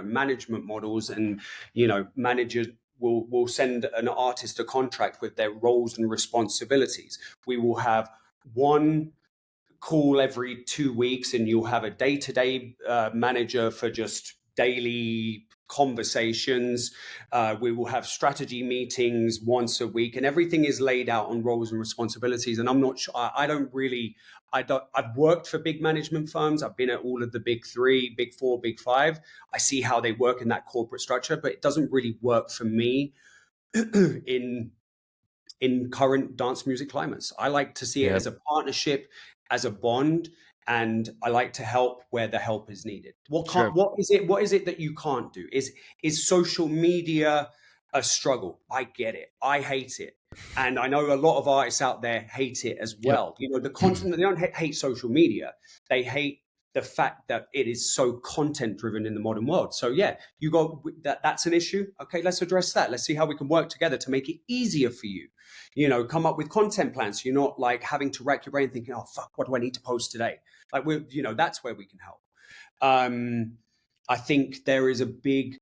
S2: management models, and managers will send an artist a contract with their roles and responsibilities. We will have one call every 2 weeks, and you'll have a day-to-day manager for just daily conversations. We will have strategy meetings once a week, and everything is laid out on roles and responsibilities. And I'm not sure, I've worked for big management firms. I've been at all of the big three, big four, big five. I see how they work in that corporate structure, but it doesn't really work for me in current dance music climates. I like to see it as a partnership, as a bond, and I like to help where the help is needed. What is it that you can't do? Is social media a struggle? I get it. I hate it. And I know a lot of artists out there hate it as well. The content, they don't hate social media. They hate the fact that it is so content driven in the modern world. So yeah, you got that's an issue. Okay, let's address that. Let's see how we can work together to make it easier for you. Come up with content plans. So you're not like having to rack your brain thinking, oh fuck, what do I need to post today? Like that's where we can help. I think there is a big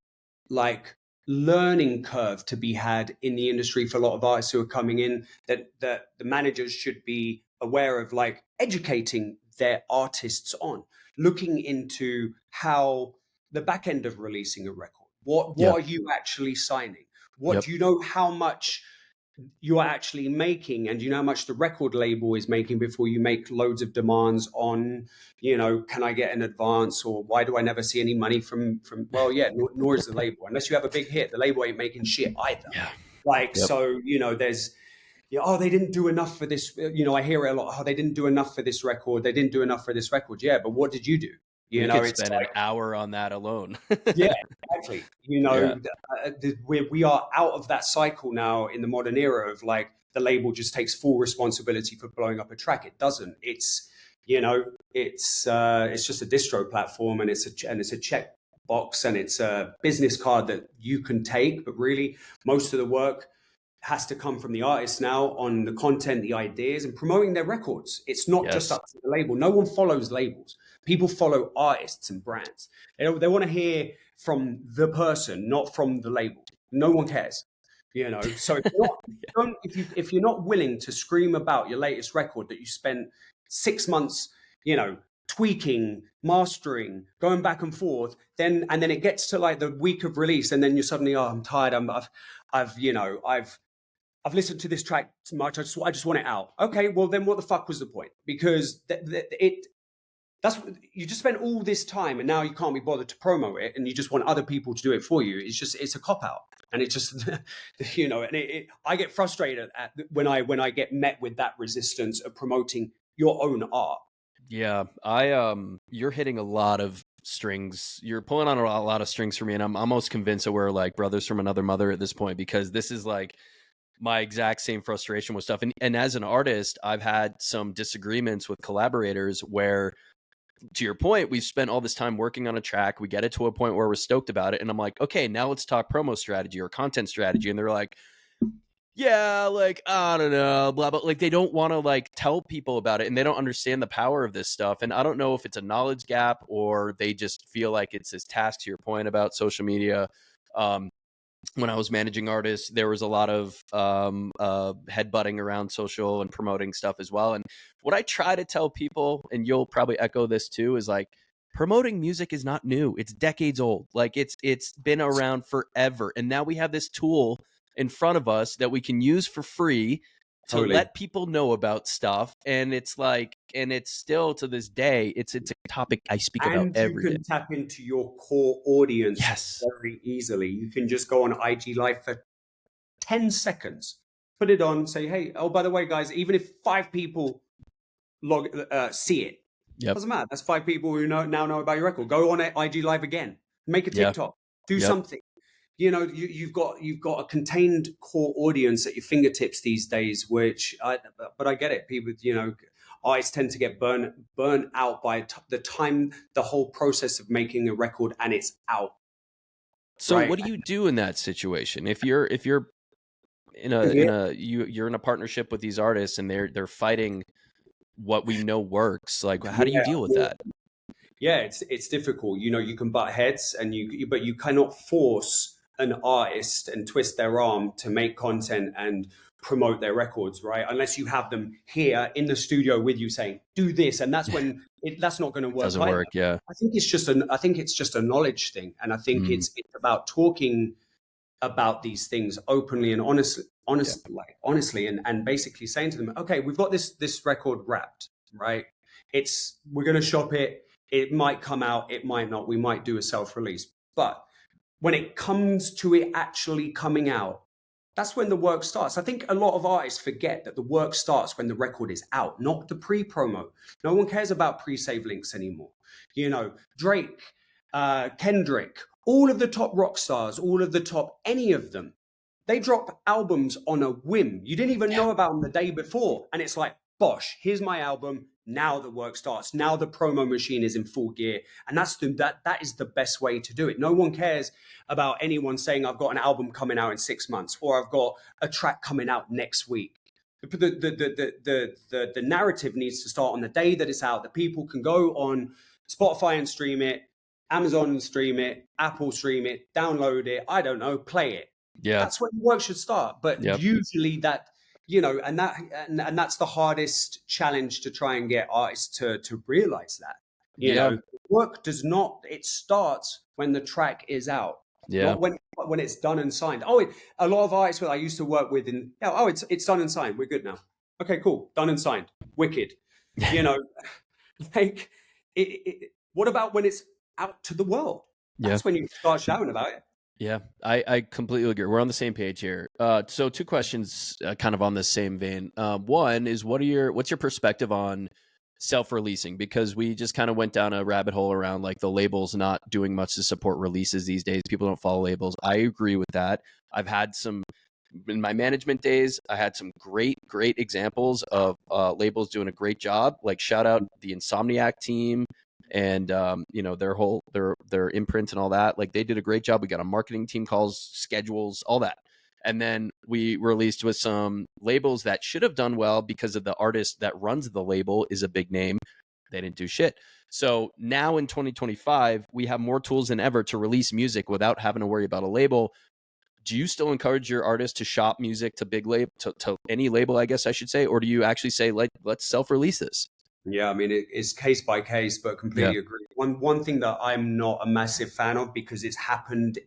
S2: learning curve to be had in the industry for a lot of artists who are coming in, that the managers should be aware of, educating their artists on, looking into how the back end of releasing a record. What are you actually signing? Do you know how much you are actually making, and you know how much the record label is making before you make loads of demands on, can I get an advance, or why do I never see any money from well, yeah, nor is the label. Unless you have a big hit, the label ain't making shit either. So there's oh, they didn't do enough for this. I hear it a lot. Oh, they didn't do enough for this record. They didn't do enough for this record. Yeah, but what did you do?
S1: We could spend an hour on that alone.
S2: Yeah, exactly. We are out of that cycle now in the modern era of the label just takes full responsibility for blowing up a track. It doesn't. It's it's just a distro platform, and it's a check box, and it's a business card that you can take. But really, most of the work has to come from the artists now on the content, the ideas, and promoting their records. It's not just up to the label. No one follows labels. People follow artists and brands. They want to hear from the person, not from the label. No one cares. So if you're not willing to scream about your latest record that you spent 6 months, tweaking, mastering, going back and forth, and then it gets to the week of release, and then you're suddenly, oh, I'm tired. I've listened to this track too much. I just want it out. Okay, well then, what the fuck was the point? Because that's you just spent all this time, and now you can't be bothered to promo it, and you just want other people to do it for you. It's a cop out, and it just I get frustrated when I get met with that resistance of promoting your own art.
S1: Yeah, you're hitting a lot of strings. You're pulling on a lot of strings for me, and I'm almost convinced that we're like brothers from another mother at this point, because this is my exact same frustration with stuff. And as an artist, I've had some disagreements with collaborators where, to your point, we've spent all this time working on a track. We get it to a point where we're stoked about it. And I'm like, okay, now let's talk promo strategy or content strategy. And they're like, yeah, I don't know, blah, blah. They don't want to tell people about it, and they don't understand the power of this stuff. And I don't know if it's a knowledge gap, or they just feel like it's this task, to your point about social media. when I was managing artists, there was a lot of headbutting around social and promoting stuff as well. And what I try to tell people, and you'll probably echo this too, is like promoting music is not new. It's decades old. Like it's been around forever. And now we have this tool in front of us that we can use for free to
S2: Totally.
S1: let people know about stuff. And it's like, and it's still to this day, it's a topic I speak about
S2: And you
S1: every day.
S2: can tap into your core audience
S1: Yes.
S2: very easily. You can just go on IG Live for 10 seconds, put it on, say, hey, oh, by the way, guys, even if 5 people see it,
S1: Yep.
S2: doesn't matter. That's 5 people who now know about your record. Go on IG Live again, make a TikTok, do something. You know, you've got a contained core audience at your fingertips these days, but I get it. People, you know, artists tend to get burnt out by the time the whole process of making a record and it's out.
S1: So
S2: right?
S1: what do you do in that situation? If you're you're in a partnership with these artists and they're fighting what we know works, like how do you deal with that?
S2: Yeah, it's difficult. You know, you can butt heads, but you cannot force an artist and twist their arm to make content and promote their records, right? Unless you have them here in the studio with you saying, "Do this," and that's when that's not going to work.
S1: Doesn't
S2: either.
S1: work, yeah.
S2: I think it's just a knowledge thing, and I think it's about talking about these things openly and honestly, and basically saying to them, "Okay, we've got this record wrapped, right? We're going to shop it. It might come out, it might not. We might do a self-release. But when it comes to it actually coming out, that's when the work starts. I think a lot of artists forget that the work starts when the record is out, not the pre-promo. No one cares about pre-save links anymore. You know, Drake, Kendrick, all of the top rock stars, all of the top, any of them, they drop albums on a whim. You didn't even know about them the day before. And it's like, bosh, here's my album. Now the work starts. Now the promo machine is in full gear. And that is the best way to do it. No one cares about anyone saying I've got an album coming out in 6 months or I've got a track coming out next week. The narrative needs to start on the day that it's out, that people can go on Spotify and stream it, Amazon stream it, Apple stream it, download it, I don't know, play it.
S1: Yeah.
S2: That's when work should start. But usually that, you know, and that's the hardest challenge to try and get artists to realize that. You know, work does not, it starts when the track is out.
S1: Yeah.
S2: Not when it's done and signed. A lot of artists that I used to work with it's done and signed. We're good now. Okay, cool. Done and signed. Wicked. You know, like what about when it's out to the world? That's when you start shouting about it.
S1: Yeah, I completely agree. We're on the same page here. So 2 questions kind of on the same vein. One is what's your perspective on self-releasing? Because we just kind of went down a rabbit hole around like the labels not doing much to support releases these days. People don't follow labels. I agree with that. I've had some, in my management days, I had some great examples of labels doing a great job. Like shout out the Insomniac team and you know, their imprint and all that. Like they did a great job. We got a marketing team, calls, schedules, all that. And then we released with some labels that should have done well because of the artist that runs the label is a big name. They didn't do shit. So now in 2025, we have more tools than ever to release music without having to worry about a label. Do you still encourage your artists to shop music to big label, to any label, I guess I should say, or do you actually say, like, let's self-release this?
S2: Yeah, I mean, it's case by case, but completely agree. One thing that I'm not a massive fan of because it's happened,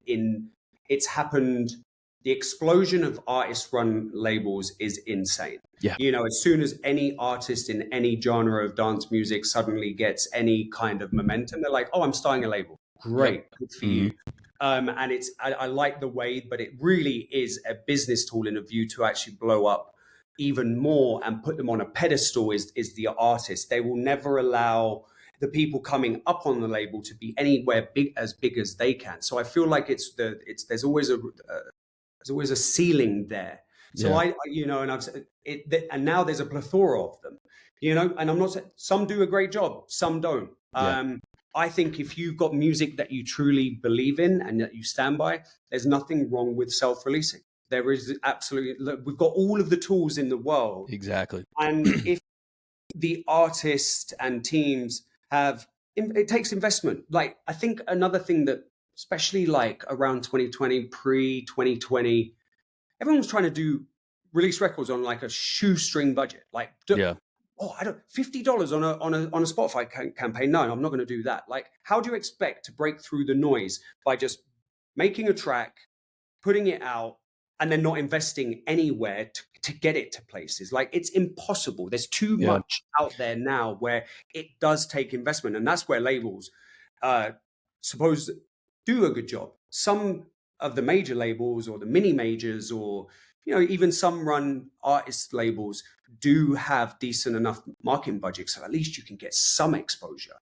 S2: the explosion of artist-run labels is insane.
S1: Yeah.
S2: You know, as soon as any artist in any genre of dance music suddenly gets any kind of momentum, they're like, oh, I'm starting a label. Great, good for you. And I like the way, but it really is a business tool in a view to actually blow up even more and put them on a pedestal is the artist. They will never allow the people coming up on the label to be anywhere big as they can. So I feel like there's always a ceiling there. So and now there's a plethora of them, you know, and I'm not saying some do a great job, some don't. I think if you've got music that you truly believe in and that you stand by, there's nothing wrong with self-releasing. There is absolutely, look, we've got all of the tools in the world.
S1: Exactly.
S2: And if the artists and teams it takes investment. Like, I think another thing that especially like around 2020, pre-2020, everyone was trying to release records on like a shoestring budget. Like, I don't $50 on a Spotify campaign. No, I'm not going to do that. Like, how do you expect to break through the noise by just making a track, putting it out, and then not investing anywhere to get it to places? Like, it's impossible. There's too much out there now where it does take investment, and that's where labels suppose do a good job. Some of the major labels or the mini majors, or even some run artist labels, do have decent enough marketing budget, so at least you can get some exposure.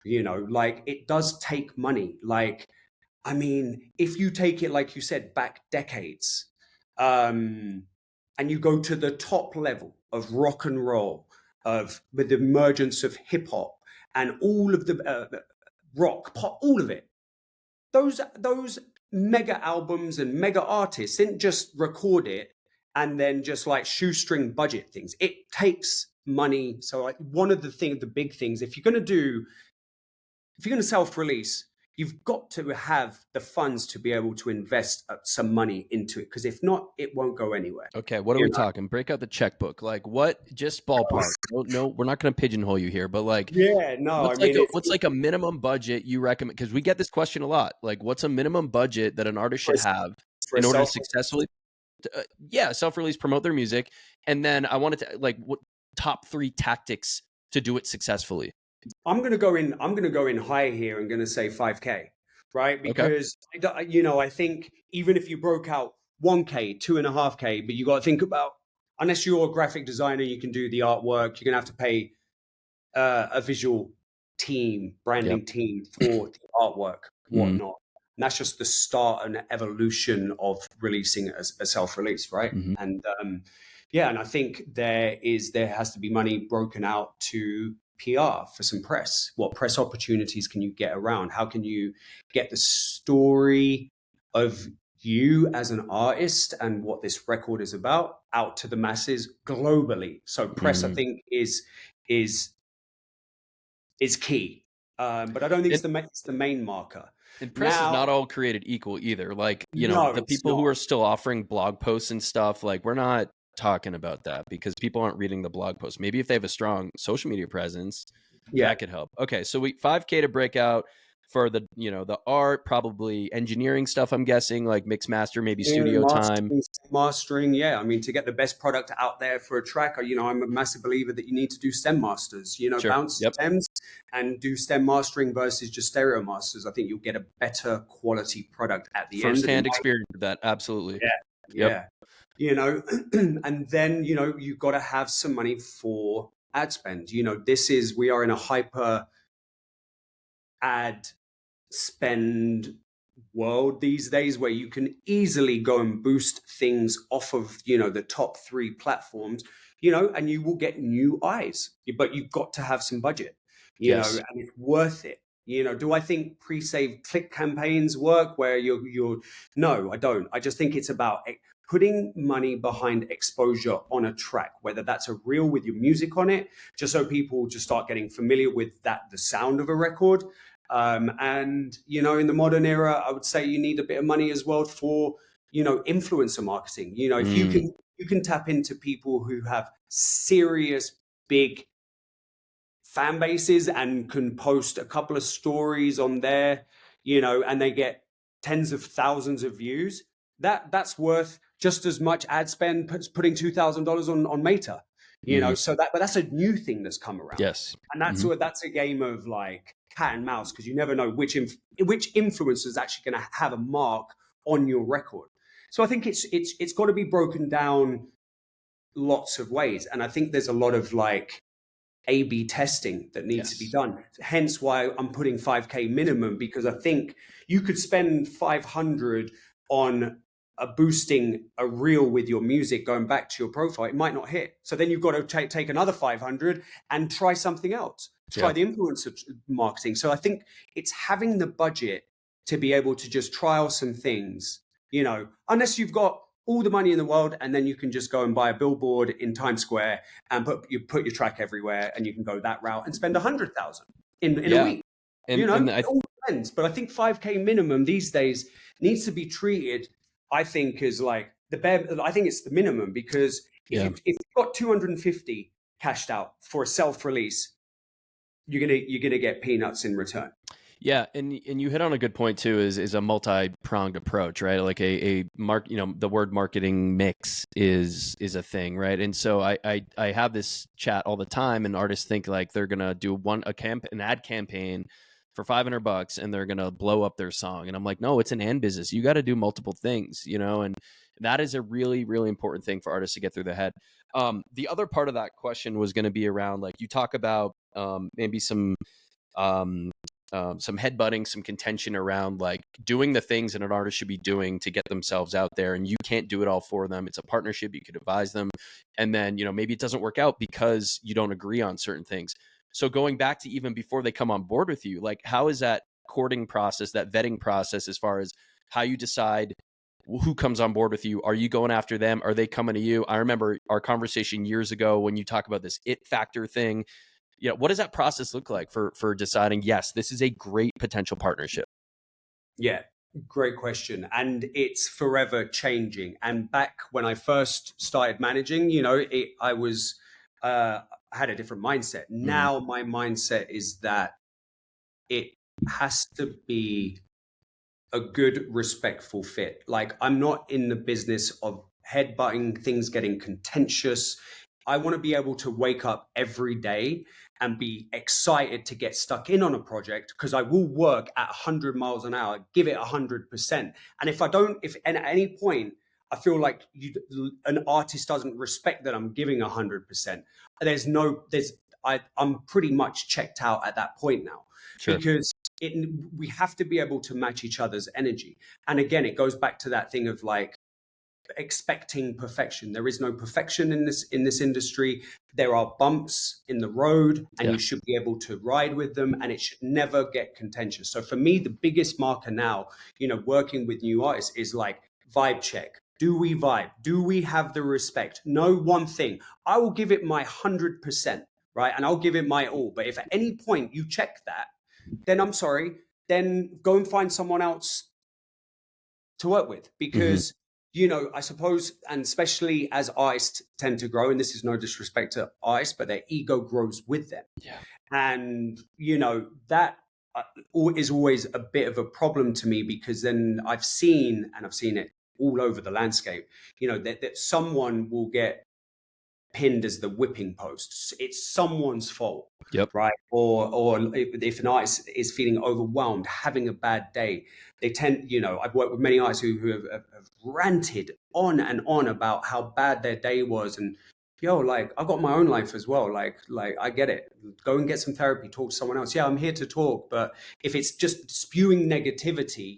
S2: Like, it does take money. Like, I mean, if you take it, like you said, back decades, and you go to the top level of rock and roll, with the emergence of hip hop and all of the rock, pop, all of it, those mega albums and mega artists didn't just record it and then just like shoestring budget things. It takes money. So like, one of the big things, if you're going to self-release, you've got to have the funds to be able to invest some money into it, because if not, it won't go anywhere.
S1: Okay, what are we talking? Break out the checkbook. Like, what? Just ballpark. No, we're not going to pigeonhole you here, but like, what's like a minimum budget you recommend? Because we get this question a lot. Like, what's a minimum budget that an artist should have in order to successfully, self-release, promote their music? And then I wanted to like, what top 3 tactics to do it successfully?
S2: I'm going to go in high here. I'm going to say 5K, right? Because, I think even if you broke out 1K, 2.5K, but you got to think about, unless you're a graphic designer, you can do the artwork, you're going to have to pay a visual team, branding team for the artwork, whatnot. And that's just the start and evolution of releasing a self-release, right? And and I think there has to be money broken out to PR for some press. What press opportunities can you get around? How can you get the story of you as an artist and what this record is about out to the masses globally? So press, I think, is key. But I don't think it's the main marker.
S1: And press is not all created equal either. Like, the people who are still offering blog posts and stuff, like, we're not talking about that because people aren't reading the blog post. Maybe if they have a strong social media presence, that could help. Okay, so 5K to break out for the the art, probably engineering stuff, I'm guessing, like mix master, maybe studio time.
S2: Mastering, I mean, to get the best product out there for a track, I'm a massive believer that you need to do stem masters, bounce stems and do stem mastering versus just stereo masters. I think you'll get a better quality product at the end.
S1: First-hand experience with that, absolutely.
S2: And then, you've got to have some money for ad spend. We are in a hyper ad spend world these days where you can easily go and boost things off of, the top 3 platforms, and you will get new eyes, but you've got to have some budget, and it's worth it. Do I think pre-save click campaigns work where no, I don't. I just think it's about putting money behind exposure on a track, whether that's a reel with your music on it, just so people just start getting familiar with the sound of a record. And, in the modern era, I would say you need a bit of money as well for, influencer marketing. If you can tap into people who have serious, big fan bases and can post a couple of stories on there, and they get tens of thousands of views, that's worth just as much ad spend putting $2,000 on Meta, but that's a new thing that's come around.
S1: Yes.
S2: And that's a game of like cat and mouse, because you never know which influencer is actually going to have a mark on your record. So I think it's got to be broken down lots of ways. And I think there's a lot of like A/B testing that needs to be done. Hence why I'm putting 5K minimum, because I think you could spend 500 on boosting a reel with your music going back to your profile. It might not hit. So then you've got to take another 500 and try something else. Try the influencer marketing. So I think it's having the budget to be able to just trial some things, unless you've got all the money in the world, and then you can just go and buy a billboard in Times Square and put your track everywhere, and you can go that route and spend 100,000 in a week.
S1: And
S2: It all depends. But I think 5K minimum these days needs to be treated, I think, as like the bare. I think it's the minimum, because if you've got 250 cashed out for a self-release, you're gonna get peanuts in return.
S1: Yeah, and you hit on a good point too. Is a multi-pronged approach, right? Like a the word marketing mix is a thing, right? And so I have this chat all the time, and artists think like they're gonna do an ad campaign for $500 and they're gonna blow up their song, and I'm like, no, it's an and business. You got to do multiple things, and that is a really, really important thing for artists to get through their head. The other part of that question was going to be around, like, you talk about maybe some headbutting, some contention around like doing the things that an artist should be doing to get themselves out there, and you can't do it all for them. It's a partnership. You could advise them, and then maybe it doesn't work out because you don't agree on certain things. So going back to even before they come on board with you, like, how is that courting process, that vetting process, as far as how you decide who comes on board with you? Are you going after them? Are they coming to you? I remember our conversation years ago when you talk about this it factor thing. What does that process look like for deciding, yes, this is a great potential partnership?
S2: Yeah, great question. And it's forever changing. And back when I first started managing, I had a different mindset. Now my mindset is that it has to be a good, respectful fit. Like, I'm not in the business of headbutting, things getting contentious. I want to be able to wake up every day and be excited to get stuck in on a project, because I will work at 100 miles an hour, give it 100%. And if at any point I feel like an artist doesn't respect that I'm giving 100%, I'm pretty much checked out at that point now. Sure. Because we have to be able to match each other's energy. And again, it goes back to that thing of like expecting perfection. There is no perfection in this industry. There are bumps in the road, and you should be able to ride with them, and it should never get contentious. So for me, the biggest marker now, working with new artists, is like vibe check. Do we vibe? Do we have the respect? Know one thing: I will give it my 100%, right? And I'll give it my all. But if at any point you check that, then I'm sorry, then go and find someone else to work with. Because I suppose, and especially as artists tend to grow, and this is no disrespect to artists, but their ego grows with them. Yeah. And, that is always a bit of a problem to me, because then I've seen it all over the landscape, that someone will get pinned as the whipping post. It's someone's fault. Yep. Right. Or if an artist is feeling overwhelmed, having a bad day, they tend, I've worked with many artists who have ranted on and on about how bad their day was. And like, I've got my own life as well. Like I get it. Go and get some therapy, talk to someone else. Yeah, I'm here to talk. But if it's just spewing negativity,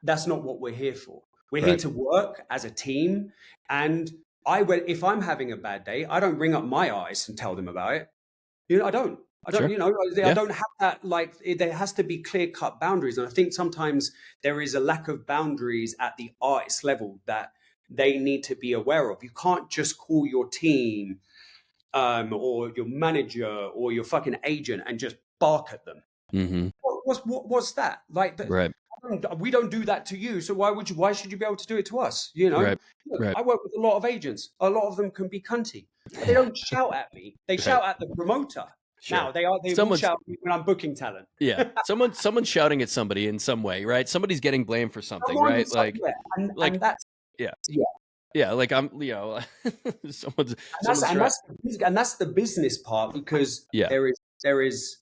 S2: that's not what we're here for. We're here to work as a team. And if I'm having a bad day, I don't ring up my artists and tell them about it. I don't, sure. I don't have that, like, there has to be clear-cut boundaries. And I think sometimes there is a lack of boundaries at the artist level that they need to be aware of. You can't just call your team or your manager or your fucking agent and just bark at them. Mm-hmm. What's that? Like, right. We don't do that to you, so why should you be able to do it to us? Right. Look, right. I work with a lot of agents. A lot of them can be cunty, but they don't shout at me. They shout at the promoter. Sure. Now they will shout at me when I'm booking talent. Yeah,
S1: someone's shouting at somebody in some way, right? Somebody's getting blamed for something, right? Like,
S2: and that's
S1: yeah. Like, I'm,
S2: that's the business part, because there is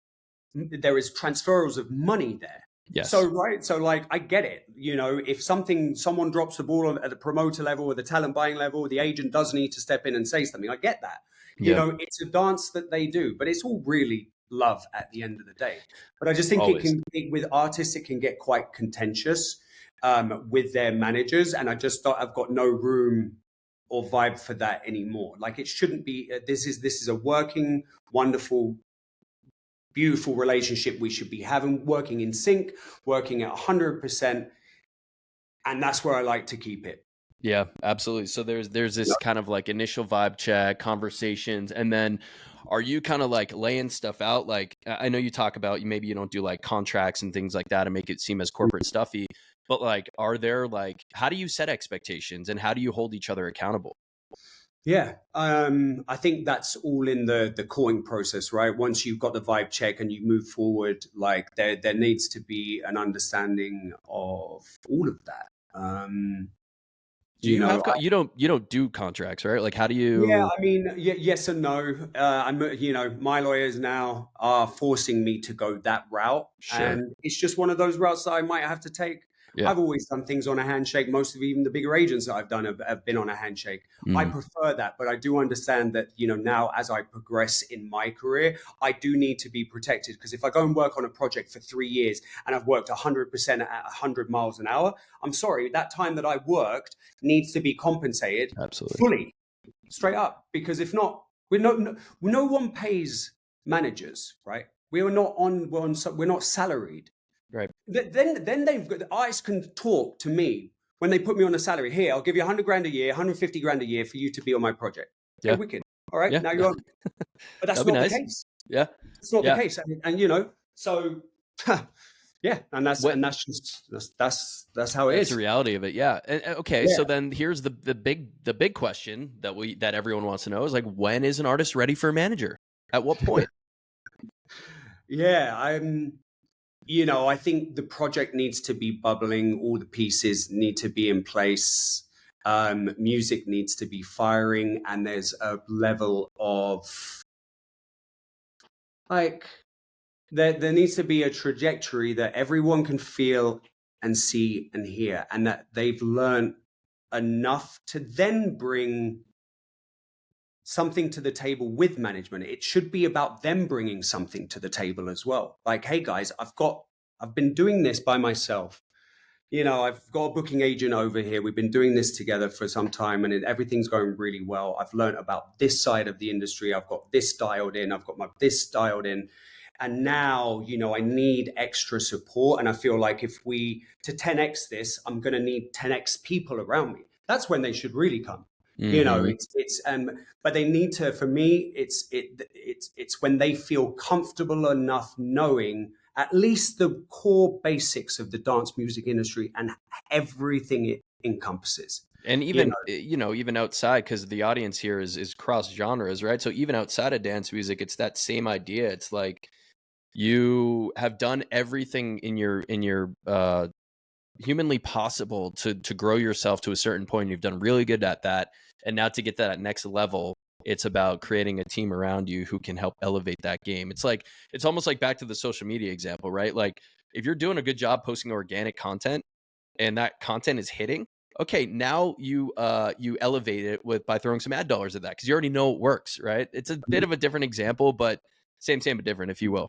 S2: transfers of money there. Yes. So, right. So, like, I get it. If someone drops the ball at the promoter level or the talent buying level, the agent does need to step in and say something. I get that. It's a dance that they do, but it's all really love at the end of the day. But I just think with artists, it can get quite contentious with their managers. And I just thought I've got no room or vibe for that anymore. Like, it shouldn't be. This is a working, wonderful, beautiful relationship we should be having, working in sync, working at 100%. And that's where I like to keep it.
S1: Yeah, absolutely. So there's this kind of like initial vibe check, conversations, and then are you kind of like laying stuff out? Like, I know you talk about maybe you don't do like contracts and things like that and make it seem as corporate stuffy, but like, are there like, how do you set expectations and how do you hold each other accountable?
S2: Yeah, I think that's all in the calling process, right? Once you've got the vibe check and you move forward, like there needs to be an understanding of all of that.
S1: Do
S2: You
S1: you
S2: know,
S1: have, you don't do contracts, right? Like, how do
S2: yeah,
S1: you,
S2: I mean, yes and no. My lawyers now are forcing me to go that route,
S1: sure.
S2: and it's just one of those routes that I might have to take.
S1: Yeah.
S2: I've always done things on a handshake. Most of even the bigger agents that I've done have been on a handshake. I
S1: Mm,
S2: prefer that, but I do understand that, now as I progress in my career, I do need to be protected because if I go and work on a project for 3 years and I've worked 100% at 100 miles an hour, I'm sorry, that time that I worked needs to be compensated
S1: absolutely.
S2: fully, straight up, because if not, no one pays managers, right? We're not salaried.
S1: Right.
S2: Then they've got, the artists can talk to me when they put me on a salary. Here, I'll give you 100 grand a year, 150 grand a year for you to be on my project. Okay,
S1: Yeah.
S2: wicked. All right,
S1: Yeah.
S2: now you're on. But that's
S1: That'd be
S2: not the
S1: nice.
S2: case.
S1: Yeah.
S2: It's not the
S1: Yeah.
S2: case, and so yeah, and
S1: What,
S2: that's just that's how it
S1: that's the
S2: is.
S1: reality of it. Yeah. Okay.
S2: Yeah.
S1: So then here's the big question that everyone wants to know is like, when is an artist ready for a manager? At what point?
S2: Yeah, I think the project needs to be bubbling. All the pieces need to be in place. Music needs to be firing, and there's a level of like there needs to be a trajectory that everyone can feel and see and hear, and that they've learned enough to then bring something to the table with management. It should be about them bringing something to the table as well. Like, hey guys, I've been doing this by myself. I've got a booking agent over here. We've been doing this together for some time and everything's going really well. I've learned about this side of the industry. I've got this dialed in. I've got this dialed in. And now, I need extra support. And I feel like to 10x this, I'm going to need 10x people around me. That's when they should really come.
S1: Mm-hmm.
S2: But they need to, for me, it's when they feel comfortable enough knowing at least the core basics of the dance music industry and everything it encompasses.
S1: And even, even outside, because the audience here is cross genres, right? So even outside of dance music, it's that same idea. It's like you have done everything in your humanly possible to grow yourself to a certain point. You've done really good at that. And now to get that next level, it's about creating a team around you who can help elevate that game. It's almost like back to the social media example, right? Like if you're doing a good job posting organic content and that content is hitting, okay, now you elevate it by throwing some ad dollars at that because you already know it works, right? It's a bit of a different example, but same but different, if you will.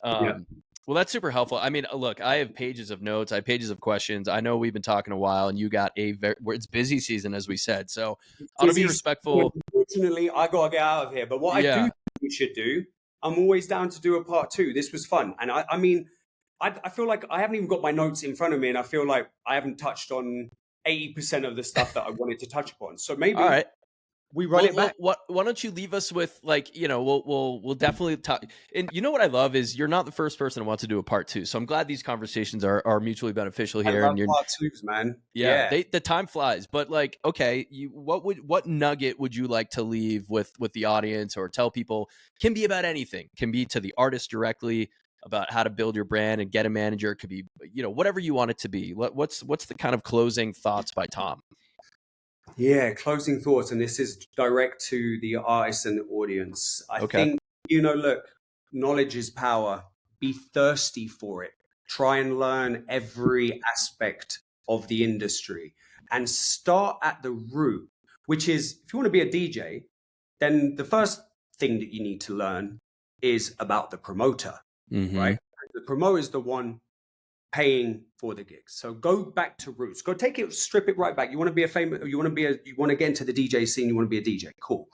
S2: Yeah.
S1: Well, that's super helpful. I mean, look, I have pages of notes. I have pages of questions. I know we've been talking a while, and you got it's busy season, as we said. So I want to be respectful.
S2: Unfortunately, I got to get out of here. But what I do
S1: Yeah.
S2: think we should do, I'm always down to do a part two. This was fun. And I mean, I feel like I haven't even got my notes in front of me, and I feel like I haven't touched on 80% of the stuff that I wanted to touch upon. So
S1: All
S2: maybe
S1: right.
S2: we run it back.
S1: Why don't you leave us with like, we'll definitely talk. And you know what I love is you're not the first person to want to do a part two. So I'm glad these conversations are mutually beneficial
S2: I
S1: here.
S2: love
S1: And you're,
S2: part twos, man.
S1: yeah,
S2: Yeah.
S1: the time flies. But like, okay, what nugget would you like to leave with the audience or tell people? Can be about anything. Can be to the artist directly about how to build your brand and get a manager. It could be, whatever you want it to be. What's the kind of closing thoughts by Tom?
S2: Yeah, closing thoughts, and this is direct to the artist and the audience. I
S1: Okay.
S2: think, look, knowledge is power. Be thirsty for it. Try and learn every aspect of the industry and start at the root, which is if you want to be a DJ, then the first thing that you need to learn is about the promoter,
S1: Mm-hmm.
S2: right? The promoter is the one paying for the gigs. So go back to roots. Go take it, strip it right back. You want to be you want to get into the DJ scene, you want to be a DJ. Cool.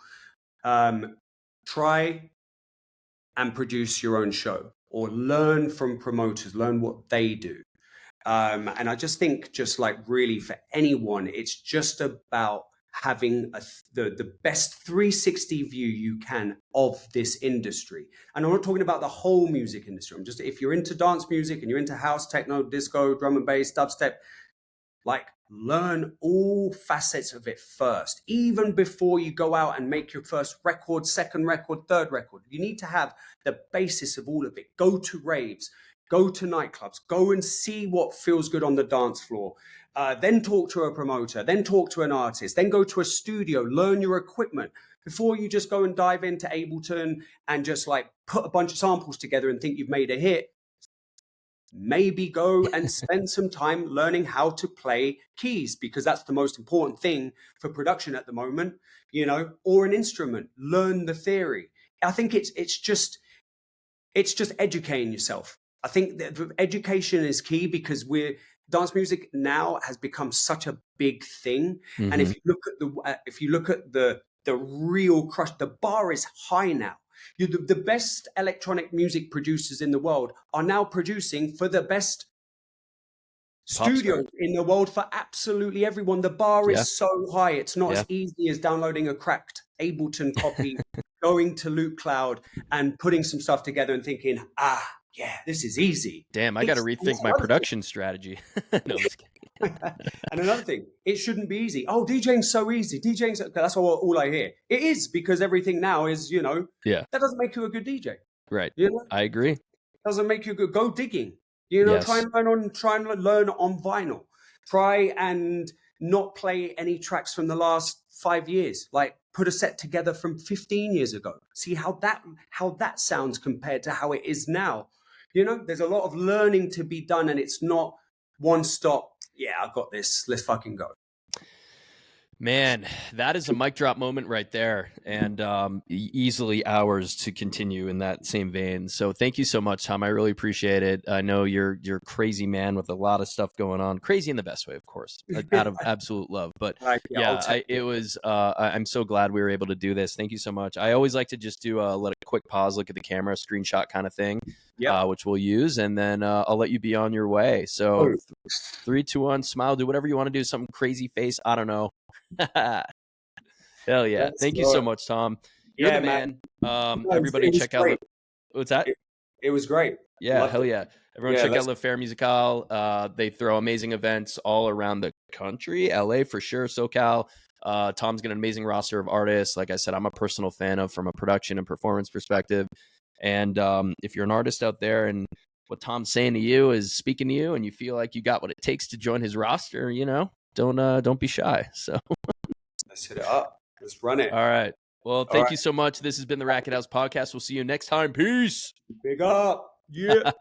S2: Try and produce your own show or learn from promoters, learn what they do. And I just think just like really for anyone, it's just about having the best 360 view you can of this industry. And I'm not talking about the whole music industry. I'm just, if you're into dance music and you're into house, techno, disco, drum and bass, dubstep, like, learn all facets of it first, even before you go out and make your first record, second record, third record. You need to have the basis of all of it. Go to raves, go to nightclubs, go and see what feels good on the dance floor. Then talk to a promoter, then talk to an artist, then go to a studio, learn your equipment before you just go and dive into Ableton and just like put a bunch of samples together and think you've made a hit. Maybe go and spend some time learning how to play keys, because that's the most important thing for production at the moment, you know, or an instrument. Learn the theory. I think it's just educating yourself. I think that education is key, because dance music now has become such a big thing. Mm-hmm. And if you look at the real crush, the bar is high now. The best electronic music producers in the world are now producing for the best studios in the world for absolutely everyone. The bar is so high. It's not as easy as downloading a cracked Ableton copy, going to Loop Cloud and putting some stuff together and thinking, yeah, this is easy.
S1: Damn, I got to rethink my production strategy. No, I'm just kidding.
S2: And another thing, it shouldn't be easy. Oh, DJing's so easy. That's all I hear. It is, because everything now is, you know, that doesn't make you a good DJ.
S1: Right.
S2: You know?
S1: I agree.
S2: Doesn't make you good. Go digging. You know, try and learn on vinyl. Try and not play any tracks from the last 5 years. Like, put a set together from 15 years ago. See how that sounds compared to how it is now. You know, there's a lot of learning to be done, and it's not one stop. Yeah, I got this. Let's fucking go.
S1: Man, that is a mic drop moment right there, and easily hours to continue in that same vein. So thank you so much, Tom. I really appreciate it. I know you're a crazy man with a lot of stuff going on. Crazy in the best way, of course, out of absolute love. But I'm so glad we were able to do this. Thank you so much. I always like to just do let a quick pause, look at the camera, screenshot kind of thing, which we'll use, and then I'll let you be on your way. So 3, 2, 1, smile, do whatever you want to do. Something crazy face. I don't know. Hell yeah. Thank you so much, Tom. You're the man. Everybody check out what's that?
S2: It was great.
S1: Yeah, hell yeah. Everyone check out L'Affaire Musicale. They throw amazing events all around the country. LA for sure, SoCal. Tom's got an amazing roster of artists. Like I said, I'm a personal fan of from a production and performance perspective. And if you're an artist out there and what Tom's saying to you is speaking to you and you feel like you got what it takes to join his roster, you know, don't be shy. So
S2: let's hit it up. Let's run it.
S1: All right. Well, thank you so much. This has been the Racket House Podcast. We'll see you next time. Peace.
S2: Big up. Yeah.